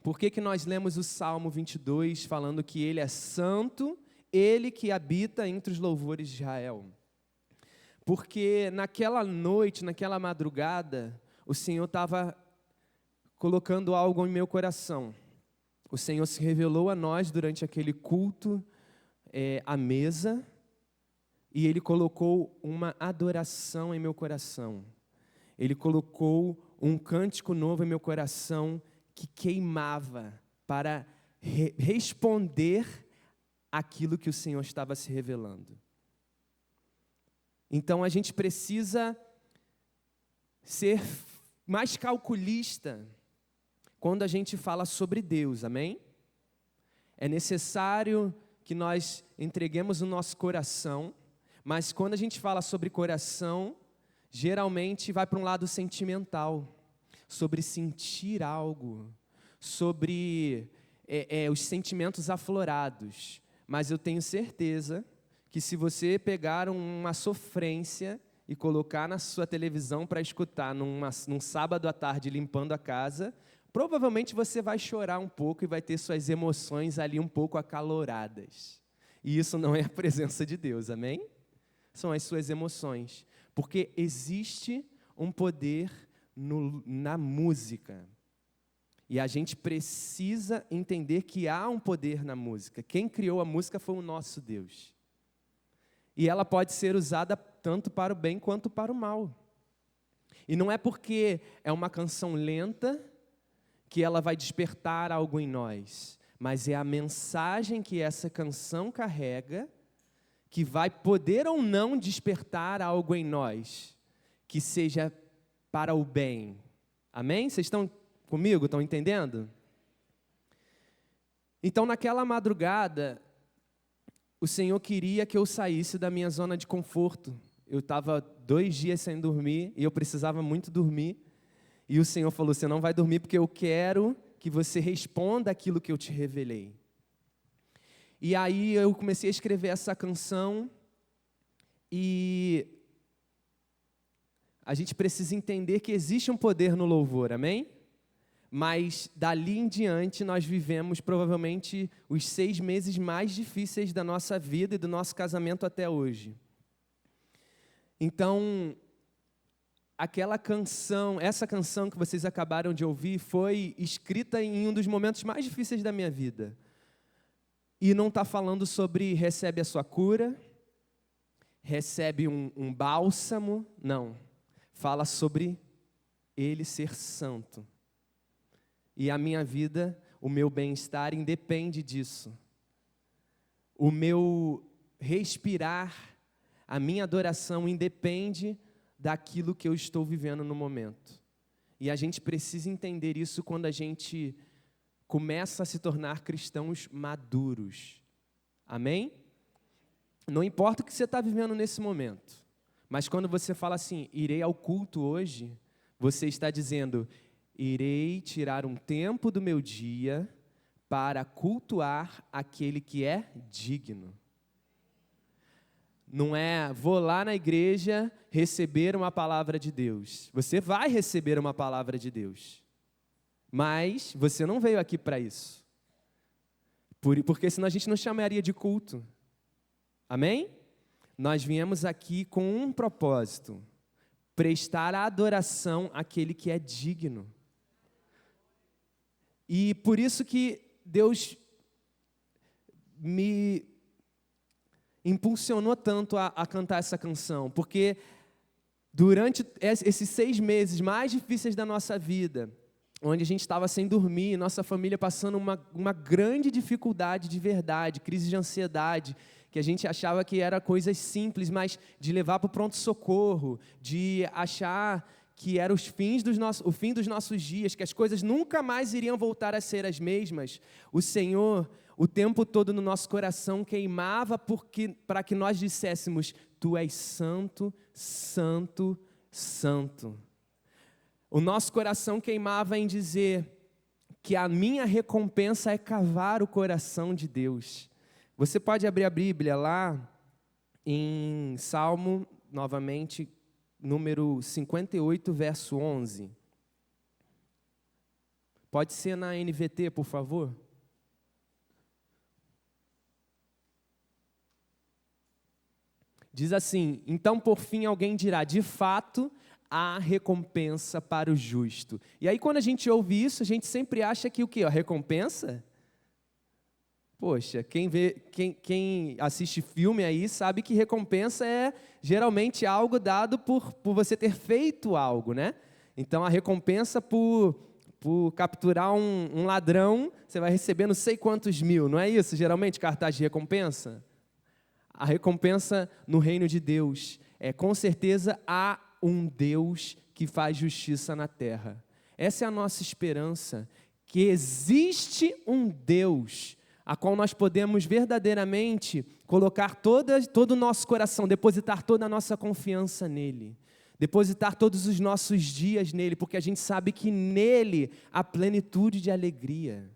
Por que nós lemos o Salmo 22 falando que Ele é santo, Ele que habita entre os louvores de Israel? Porque naquela noite, naquela madrugada, o Senhor estava colocando algo em meu coração. O Senhor se revelou a nós durante aquele culto à mesa, e Ele colocou uma adoração em meu coração. Ele colocou um cântico novo em meu coração que queimava para responder aquilo que o Senhor estava se revelando. Então a gente precisa ser mais calculista quando a gente fala sobre Deus, amém? É necessário que nós entreguemos o nosso coração, mas quando a gente fala sobre coração, geralmente vai para um lado sentimental, sobre sentir algo, sobre os sentimentos aflorados. Mas eu tenho certeza que se você pegar uma sofrência e colocar na sua televisão para escutar num sábado à tarde limpando a casa, provavelmente você vai chorar um pouco e vai ter suas emoções ali um pouco acaloradas. E isso não é a presença de Deus, amém? São as suas emoções. Porque existe um poder na música. E a gente precisa entender que há um poder na música. Quem criou a música foi o nosso Deus. E ela pode ser usada tanto para o bem quanto para o mal. E não é porque é uma canção lenta que ela vai despertar algo em nós, mas é a mensagem que essa canção carrega que vai poder ou não despertar algo em nós, que seja para o bem. Amém? Vocês estão comigo? Estão entendendo? Então, naquela madrugada, o Senhor queria que eu saísse da minha zona de conforto. Eu estava 2 dias sem dormir e eu precisava muito dormir. E o Senhor falou, você não vai dormir porque eu quero que você responda aquilo que eu te revelei. E aí eu comecei a escrever essa canção e a gente precisa entender que existe um poder no louvor, amém? Mas dali em diante nós vivemos provavelmente os 6 meses mais difíceis da nossa vida e do nosso casamento até hoje. Então, essa canção que vocês acabaram de ouvir foi escrita em um dos momentos mais difíceis da minha vida. E não está falando sobre recebe a sua cura, recebe um bálsamo, não. Fala sobre ele ser santo. E a minha vida, o meu bem-estar independe disso. O meu respirar, a minha adoração independe daquilo que eu estou vivendo no momento. E a gente precisa entender isso quando a gente começa a se tornar cristãos maduros. Amém? Não importa o que você está vivendo nesse momento, mas quando você fala assim, irei ao culto hoje, você está dizendo, irei tirar um tempo do meu dia para cultuar aquele que é digno. Não é, vou lá na igreja receber uma palavra de Deus. Você vai receber uma palavra de Deus. Mas você não veio aqui para isso. Porque senão a gente não chamaria de culto. Amém? Nós viemos aqui com um propósito. Prestar a adoração àquele que é digno. E por isso que Deus me impulsionou tanto a cantar essa canção. Porque durante esses 6 meses mais difíceis da nossa vida, onde a gente estava sem dormir, nossa família passando uma grande dificuldade de verdade, crise de ansiedade, que a gente achava que era coisas simples, mas de levar para o pronto-socorro, de achar que era o fim dos nossos dias, que as coisas nunca mais iriam voltar a ser as mesmas. O Senhor, o tempo todo no nosso coração, queimava para que nós disséssemos, Tu és santo, santo, santo. O nosso coração queimava em dizer que a minha recompensa é cavar o coração de Deus. Você pode abrir a Bíblia lá em Salmo, novamente, número 58, verso 11. Pode ser na NVT, por favor? Diz assim, então por fim alguém dirá, de fato, há recompensa para o justo. E aí quando a gente ouve isso, a gente sempre acha que o quê? A recompensa? Poxa, quem assiste filme aí sabe que recompensa é geralmente algo dado por você ter feito algo, né? Então a recompensa por capturar um ladrão, você vai receber não sei quantos mil, não é isso? Geralmente cartaz de recompensa. A recompensa no reino de Deus é, com certeza, há um Deus que faz justiça na terra. Essa é a nossa esperança, que existe um Deus a qual nós podemos verdadeiramente colocar todo o nosso coração, depositar toda a nossa confiança nele, depositar todos os nossos dias nele, porque a gente sabe que nele há plenitude de alegria.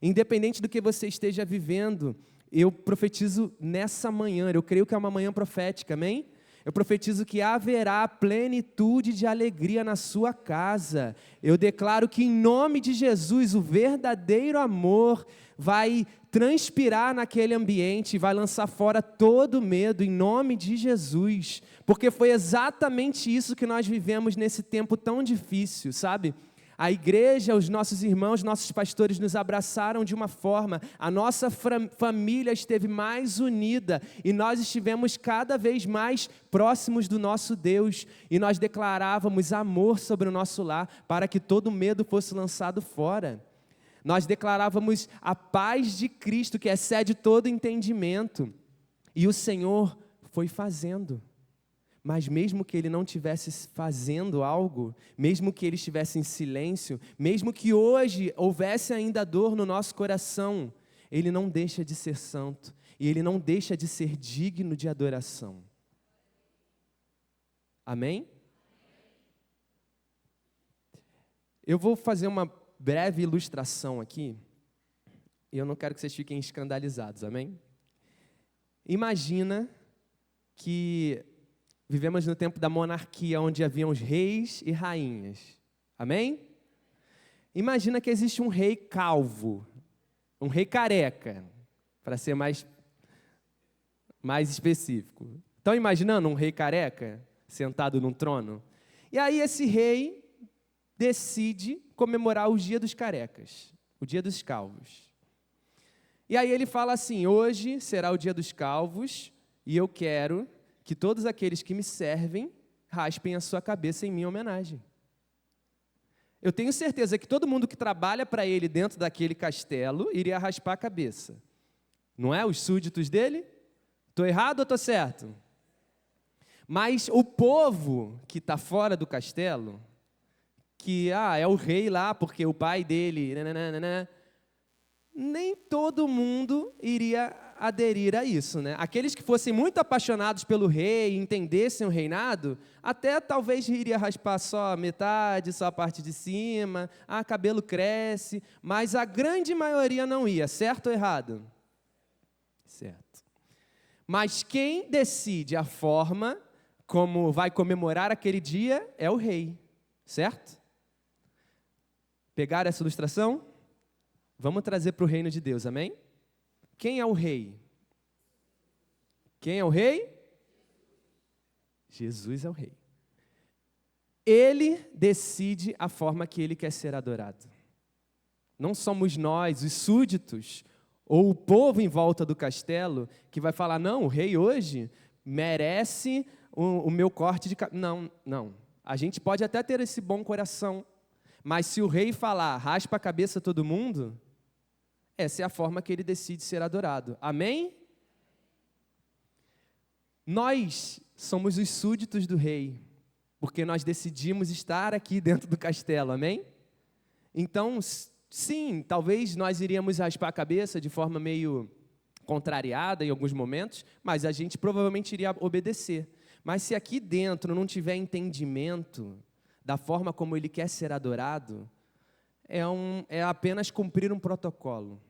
Independente do que você esteja vivendo, eu profetizo nessa manhã, eu creio que é uma manhã profética, amém? Eu profetizo que haverá plenitude de alegria na sua casa. Eu declaro que em nome de Jesus, o verdadeiro amor vai transpirar naquele ambiente, vai lançar fora todo medo em nome de Jesus. Porque foi exatamente isso que nós vivemos nesse tempo tão difícil, sabe? A igreja, os nossos irmãos, nossos pastores nos abraçaram de uma forma, a nossa família esteve mais unida e nós estivemos cada vez mais próximos do nosso Deus e nós declarávamos amor sobre o nosso lar para que todo medo fosse lançado fora. Nós declarávamos a paz de Cristo que excede todo entendimento. E o Senhor foi fazendo. Mas mesmo que ele não estivesse fazendo algo, mesmo que ele estivesse em silêncio, mesmo que hoje houvesse ainda dor no nosso coração, ele não deixa de ser santo e ele não deixa de ser digno de adoração. Amém? Eu vou fazer uma breve ilustração aqui, e eu não quero que vocês fiquem escandalizados, amém? Imagina que vivemos no tempo da monarquia, onde haviam os reis e rainhas. Amém? Imagina que existe um rei calvo, um rei careca, para ser mais específico. Estão imaginando um rei careca sentado num trono? E aí esse rei decide comemorar o Dia dos Carecas, o Dia dos Calvos. E aí ele fala assim: hoje será o Dia dos Calvos e eu quero que todos aqueles que me servem raspem a sua cabeça em minha homenagem. Eu tenho certeza que todo mundo que trabalha para ele dentro daquele castelo iria raspar a cabeça. Não é? Os súditos dele? Estou errado ou estou certo? Mas o povo que está fora do castelo, que é o rei lá, porque o pai dele, nem todo mundo iria aderir a isso, né? Aqueles que fossem muito apaixonados pelo rei, entendessem o reinado, até talvez iria raspar só a metade, só a parte de cima, cabelo cresce, mas a grande maioria não ia, certo ou errado? Certo. Mas quem decide a forma como vai comemorar aquele dia é o rei, certo? Pegaram essa ilustração? Vamos trazer para o reino de Deus, amém? Quem é o rei? Quem é o rei? Jesus é o rei. Ele decide a forma que ele quer ser adorado. Não somos nós, os súditos, ou o povo em volta do castelo, que vai falar: não, o rei hoje merece o meu corte de cabelo. Não, não. A gente pode até ter esse bom coração, mas se o rei falar, raspa a cabeça todo mundo, essa é a forma que ele decide ser adorado. Amém? Nós somos os súditos do rei, porque nós decidimos estar aqui dentro do castelo, amém? Então, sim, talvez nós iríamos raspar a cabeça de forma meio contrariada em alguns momentos, mas a gente provavelmente iria obedecer. Mas se aqui dentro não tiver entendimento da forma como ele quer ser adorado, é apenas cumprir um protocolo.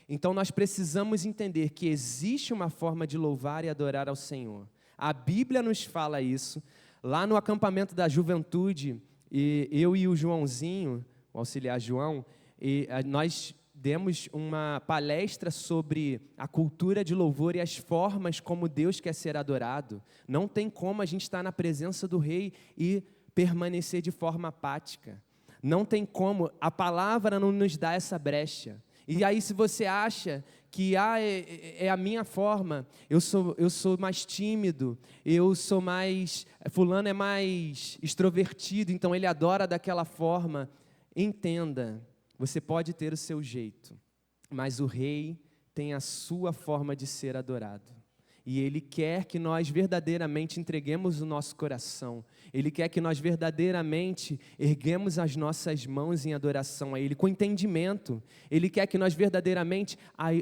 Então nós precisamos entender que existe uma forma de louvar e adorar ao Senhor. A Bíblia nos fala isso. Lá no acampamento da juventude, eu e o Joãozinho, o auxiliar João, nós demos uma palestra sobre a cultura de louvor e as formas como Deus quer ser adorado. Não tem como a gente estar na presença do Rei e permanecer de forma apática. Não tem como, a palavra não nos dá essa brecha. E aí, se você acha que é a minha forma, eu sou mais tímido, fulano é mais extrovertido, então ele adora daquela forma, entenda, você pode ter o seu jeito, mas o rei tem a sua forma de ser adorado. E Ele quer que nós verdadeiramente entreguemos o nosso coração. Ele quer que nós verdadeiramente erguemos as nossas mãos em adoração a Ele, com entendimento. Ele quer que nós verdadeiramente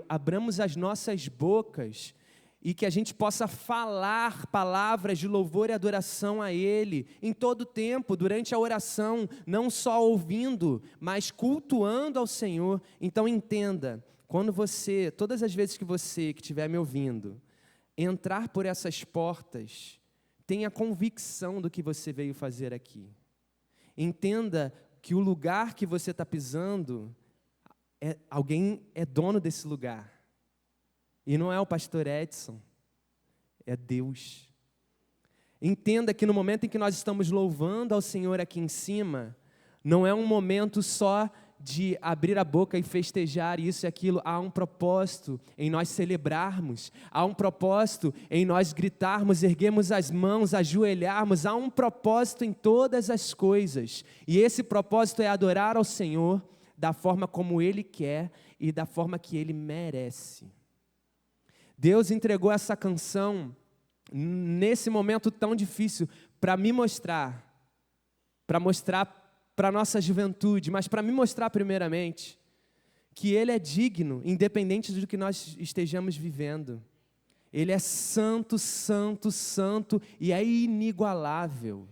abramos as nossas bocas e que a gente possa falar palavras de louvor e adoração a Ele em todo tempo, durante a oração, não só ouvindo, mas cultuando ao Senhor. Então entenda, todas as vezes que você que estiver me ouvindo, entrar por essas portas, tenha convicção do que você veio fazer aqui. Entenda que o lugar que você está pisando, alguém é dono desse lugar. E não é o pastor Edson, é Deus. Entenda que no momento em que nós estamos louvando ao Senhor aqui em cima, não é um momento só de abrir a boca e festejar isso e aquilo. Há um propósito em nós celebrarmos, há um propósito em nós gritarmos, erguermos as mãos, ajoelharmos, há um propósito em todas as coisas, e esse propósito é adorar ao Senhor da forma como Ele quer e da forma que Ele merece. Deus entregou essa canção nesse momento tão difícil para me mostrar, para a nossa juventude, mas para me mostrar primeiramente que Ele é digno, independente do que nós estejamos vivendo. Ele é santo, santo, santo e é inigualável.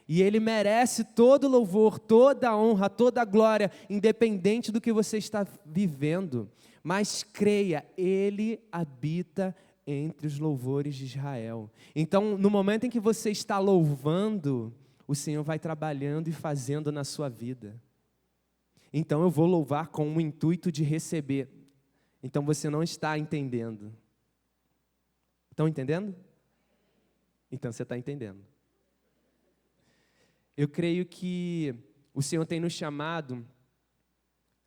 E Ele merece todo louvor, toda honra, toda glória, independente do que você está vivendo. Mas creia, Ele habita entre os louvores de Israel. Então, no momento em que você está louvando, o Senhor vai trabalhando e fazendo na sua vida. Então, eu vou louvar com o intuito de receber. Então, você não está entendendo. Estão entendendo? Então, você está entendendo. Eu creio que o Senhor tem nos chamado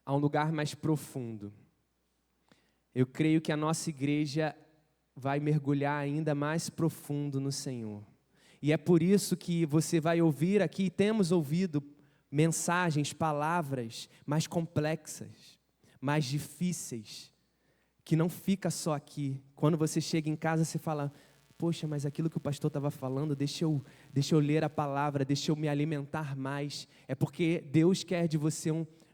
a um lugar mais profundo. Eu creio que a nossa igreja vai mergulhar ainda mais profundo no Senhor. E é por isso que você vai ouvir aqui, temos ouvido mensagens, palavras mais complexas, mais difíceis, que não fica só aqui. Quando você chega em casa, você fala, poxa, mas aquilo que o pastor estava falando, deixa eu ler a palavra, deixa eu me alimentar mais. É porque Deus quer de você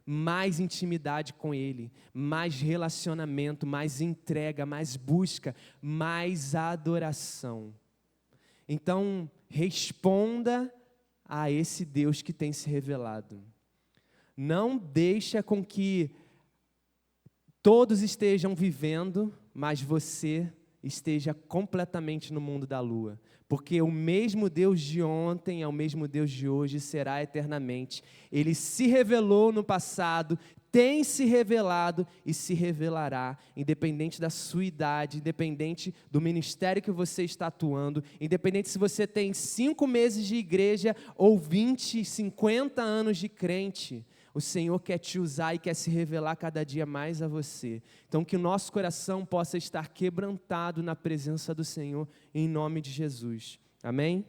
mais intimidade com Ele, mais relacionamento, mais entrega, mais busca, mais adoração. Então, responda a esse Deus que tem se revelado. Não deixa com que todos estejam vivendo, mas você esteja completamente no mundo da lua. Porque o mesmo Deus de ontem é o mesmo Deus de hoje e será eternamente. Ele se revelou no passado, tem se revelado e se revelará, independente da sua idade, independente do ministério que você está atuando, independente se você tem 5 meses de igreja ou 20, 50 anos de crente. O Senhor quer te usar e quer se revelar cada dia mais a você. Então, que o nosso coração possa estar quebrantado na presença do Senhor, em nome de Jesus. Amém?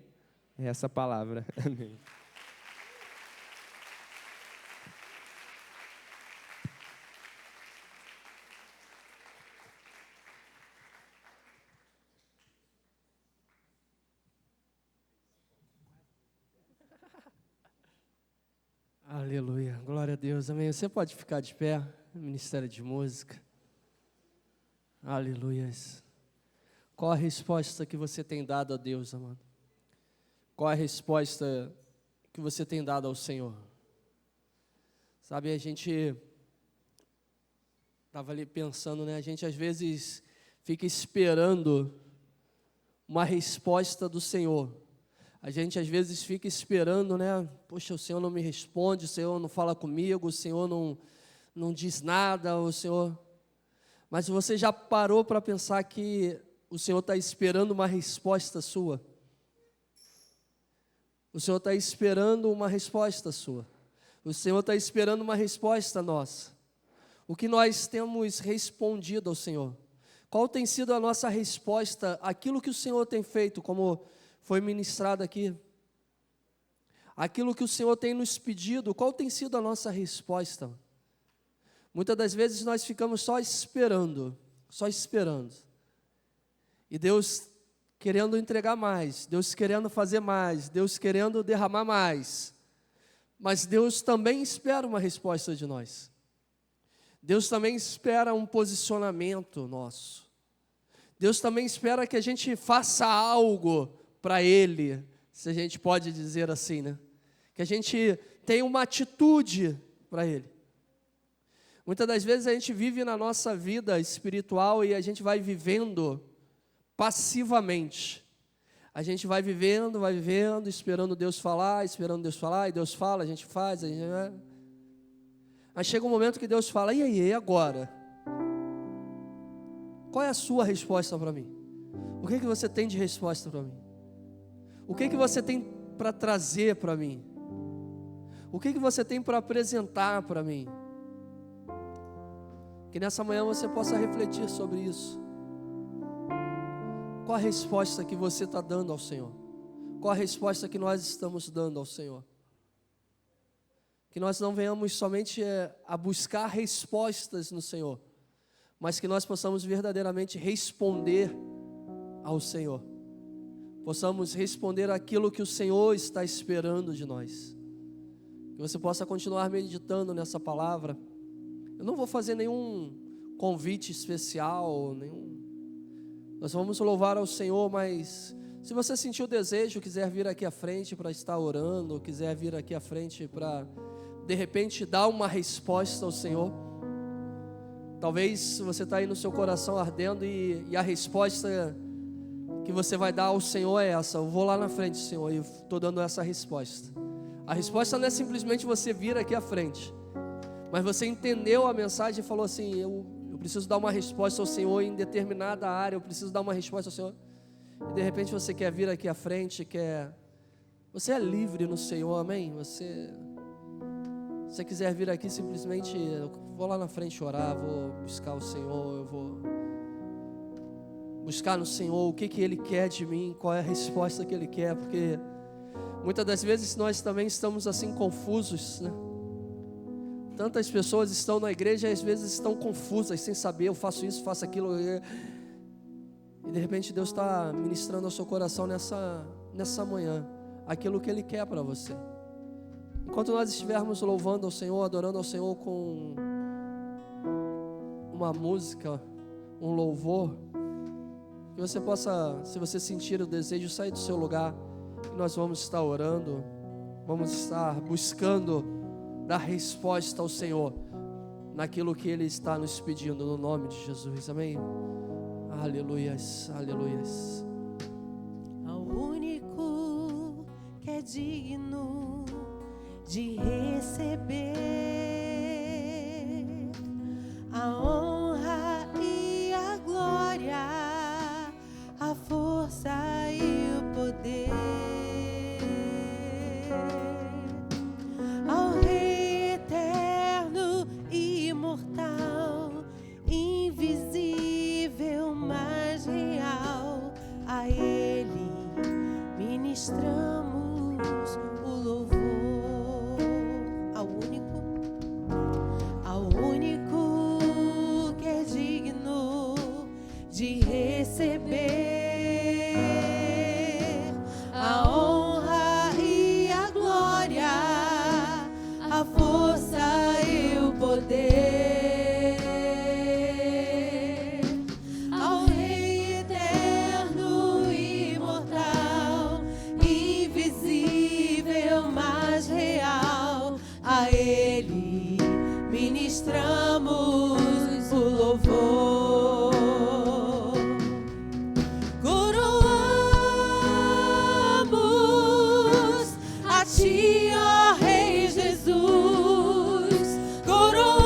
É essa a palavra. Amém. Aleluia, glória a Deus, amém. Você pode ficar de pé, Ministério de Música. Aleluia. Qual a resposta que você tem dado a Deus, amado? Qual a resposta que você tem dado ao Senhor? Sabe, a gente estava ali pensando, né? A gente às vezes fica esperando uma resposta do Senhor. A gente às vezes fica esperando, né? Poxa, o Senhor não me responde, o Senhor não fala comigo, o Senhor não diz nada, o Senhor... Mas você já parou para pensar que o Senhor está esperando uma resposta sua? O Senhor está esperando uma resposta sua. O Senhor está esperando uma resposta nossa. O que nós temos respondido ao Senhor? Qual tem sido a nossa resposta àquilo que o Senhor tem feito, como foi ministrado aqui? Aquilo que o Senhor tem nos pedido, qual tem sido a nossa resposta? Muitas das vezes nós ficamos só esperando. E Deus querendo entregar mais, Deus querendo fazer mais, Deus querendo derramar mais. Mas Deus também espera uma resposta de nós. Deus também espera um posicionamento nosso. Deus também espera que a gente faça algo para Ele, se a gente pode dizer assim, né? Que a gente tenha uma atitude para Ele. Muitas das vezes a gente vive na nossa vida espiritual e a gente vai vivendo passivamente. A gente vai vivendo, esperando Deus falar, e Deus fala, a gente faz, Mas chega um momento que Deus fala, e aí, e agora? Qual é a sua resposta para mim? O que você tem de resposta para mim? O que você tem para trazer para mim? O que você tem para apresentar para mim? Que nessa manhã você possa refletir sobre isso. Qual a resposta que você está dando ao Senhor? Qual a resposta que nós estamos dando ao Senhor? Que nós não venhamos somente a buscar respostas no Senhor, mas que nós possamos verdadeiramente responder ao Senhor. Possamos responder aquilo que o Senhor está esperando de nós. Que você possa continuar meditando nessa palavra. Eu não vou fazer nenhum convite especial, Nós vamos louvar ao Senhor, mas se você sentir o desejo, quiser vir aqui à frente para estar orando, quiser vir aqui à frente para, de repente, dar uma resposta ao Senhor. Talvez você está aí no seu coração ardendo e a resposta que você vai dar ao Senhor é essa: eu vou lá na frente, Senhor, e estou dando essa resposta. A resposta não é simplesmente você vir aqui à frente, mas você entendeu a mensagem e falou assim: eu preciso dar uma resposta ao Senhor em determinada área, eu preciso dar uma resposta ao Senhor. E de repente você quer vir aqui à frente, você é livre no Senhor, amém? Se você quiser vir aqui simplesmente, eu vou lá na frente orar, vou buscar o Senhor, eu vou buscar no Senhor o que Ele quer de mim, qual é a resposta que Ele quer, porque muitas das vezes nós também estamos assim confusos, né? Tantas pessoas estão na igreja e às vezes estão confusas, sem saber, eu faço isso, faço aquilo, e de repente Deus está ministrando ao seu coração nessa manhã aquilo que Ele quer para você. Enquanto nós estivermos louvando ao Senhor, adorando ao Senhor com uma música, um louvor, que você possa, se você sentir o desejo, sair do seu lugar, e nós vamos estar orando, vamos estar buscando dar resposta ao Senhor naquilo que Ele está nos pedindo, no nome de Jesus, amém? Aleluias, aleluias. Ao único que é digno de receber a honra e a glória, a força e o poder, ao Rei eterno e imortal, invisível, mas real, a Ele ministramos o louvor. Ao único que é digno de receber a honra e a glória, a força e o poder, ao Rei eterno e imortal, invisível, mas real, a Ele ministramos o louvor. Coroamos a Ti, ó Rei Jesus. Coroamos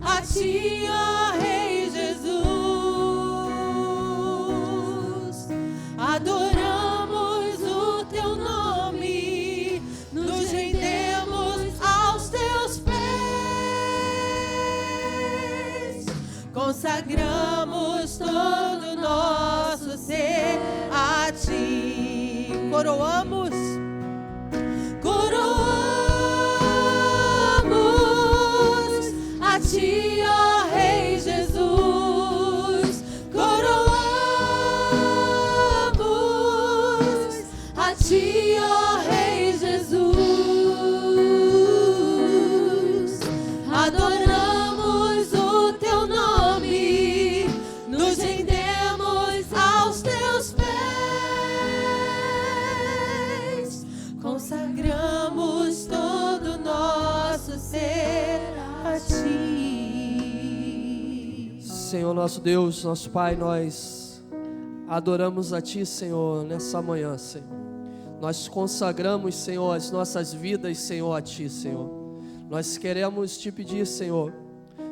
a Ti, ó Rei Jesus. Adoramos o Teu nome, nos rendemos aos Teus pés, consagramos todo o nosso ser a Ti. Coroamos a Ti, ó Rei Jesus. Coroamos a Ti, ó Rei Jesus. Adoramos o Teu nome, nos rendemos aos Teus pés, consagramos todo o nosso ser a Ti. Senhor nosso Deus, nosso Pai, nós adoramos a Ti, Senhor, nessa manhã, Senhor. Nós consagramos, Senhor, as nossas vidas, Senhor, a Ti, Senhor. Nós queremos Te pedir, Senhor,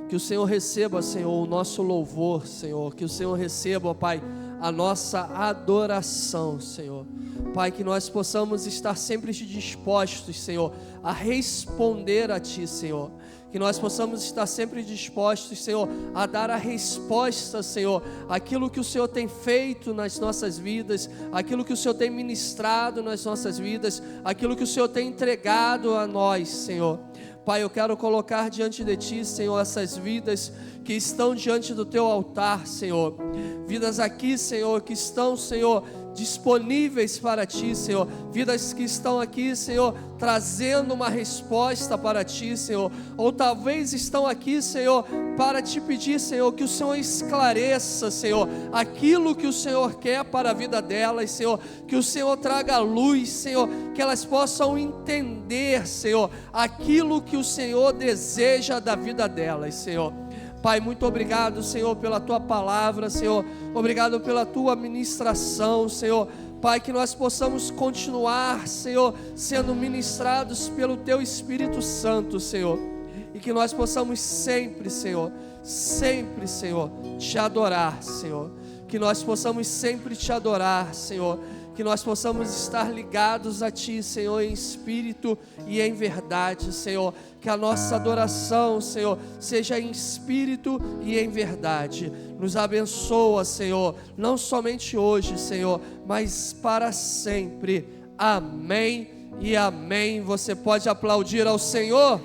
que o Senhor receba, Senhor, o nosso louvor, Senhor. Que o Senhor receba, Pai, a nossa adoração, Senhor. Pai, que nós possamos estar sempre dispostos, Senhor, a responder a Ti, Senhor. Que nós possamos estar sempre dispostos, Senhor, a dar a resposta, Senhor, aquilo que o Senhor tem feito nas nossas vidas, aquilo que o Senhor tem ministrado nas nossas vidas, aquilo que o Senhor tem entregado a nós, Senhor. Pai, eu quero colocar diante de Ti, Senhor, essas vidas que estão diante do Teu altar, Senhor. Vidas aqui, Senhor, que estão, Senhor, disponíveis para Ti, Senhor. Vidas que estão aqui, Senhor, trazendo uma resposta para Ti, Senhor. Ou talvez estão aqui, Senhor, para Te pedir, Senhor, que o Senhor esclareça, Senhor, aquilo que o Senhor quer para a vida delas, Senhor. Que o Senhor traga luz, Senhor, que elas possam entender, Senhor, aquilo que o Senhor deseja da vida delas, Senhor. Pai, muito obrigado, Senhor, pela Tua palavra, Senhor. Obrigado pela Tua ministração, Senhor. Pai, que nós possamos continuar, Senhor, sendo ministrados pelo Teu Espírito Santo, Senhor. E que nós possamos sempre, Senhor, Te adorar, Senhor. Que nós possamos sempre Te adorar, Senhor. Que nós possamos estar ligados a Ti, Senhor, em espírito e em verdade, Senhor. Que a nossa adoração, Senhor, seja em espírito e em verdade. Nos abençoa, Senhor, não somente hoje, Senhor, mas para sempre. Amém e amém. Você pode aplaudir ao Senhor?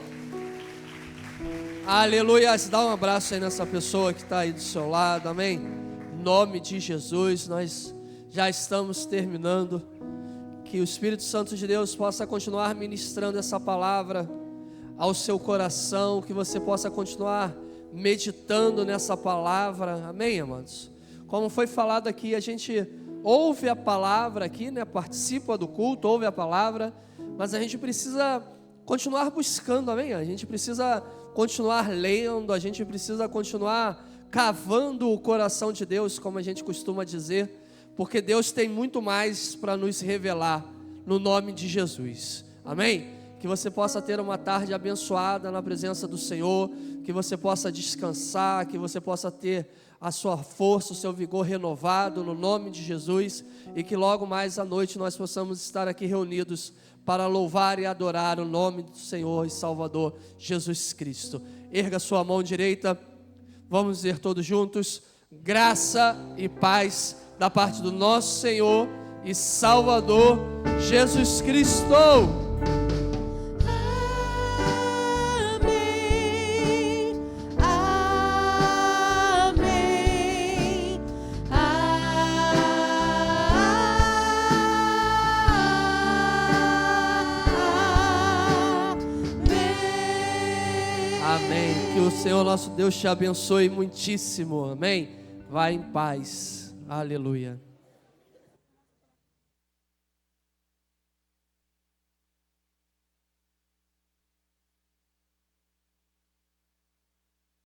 Aleluia. Dá um abraço aí nessa pessoa que está aí do seu lado, amém? Em nome de Jesus, nós já estamos terminando. Que o Espírito Santo de Deus possa continuar ministrando essa palavra ao seu coração, que você possa continuar meditando nessa palavra, amém, amados? Como foi falado aqui, a gente ouve a palavra aqui, né? Participa do culto, ouve a palavra, mas a gente precisa continuar buscando, amém? A gente precisa continuar lendo, a gente precisa continuar cavando o coração de Deus, como a gente costuma dizer, porque Deus tem muito mais para nos revelar, no nome de Jesus, amém? Que você possa ter uma tarde abençoada na presença do Senhor, que você possa descansar, que você possa ter a sua força, o seu vigor renovado, no nome de Jesus, e que logo mais à noite nós possamos estar aqui reunidos para louvar e adorar o nome do Senhor e Salvador Jesus Cristo. Erga sua mão direita, vamos dizer todos juntos: graça e paz da parte do nosso Senhor e Salvador Jesus Cristo. Amém. Que o Senhor nosso Deus te abençoe muitíssimo. Amém. Vá em paz. Aleluia.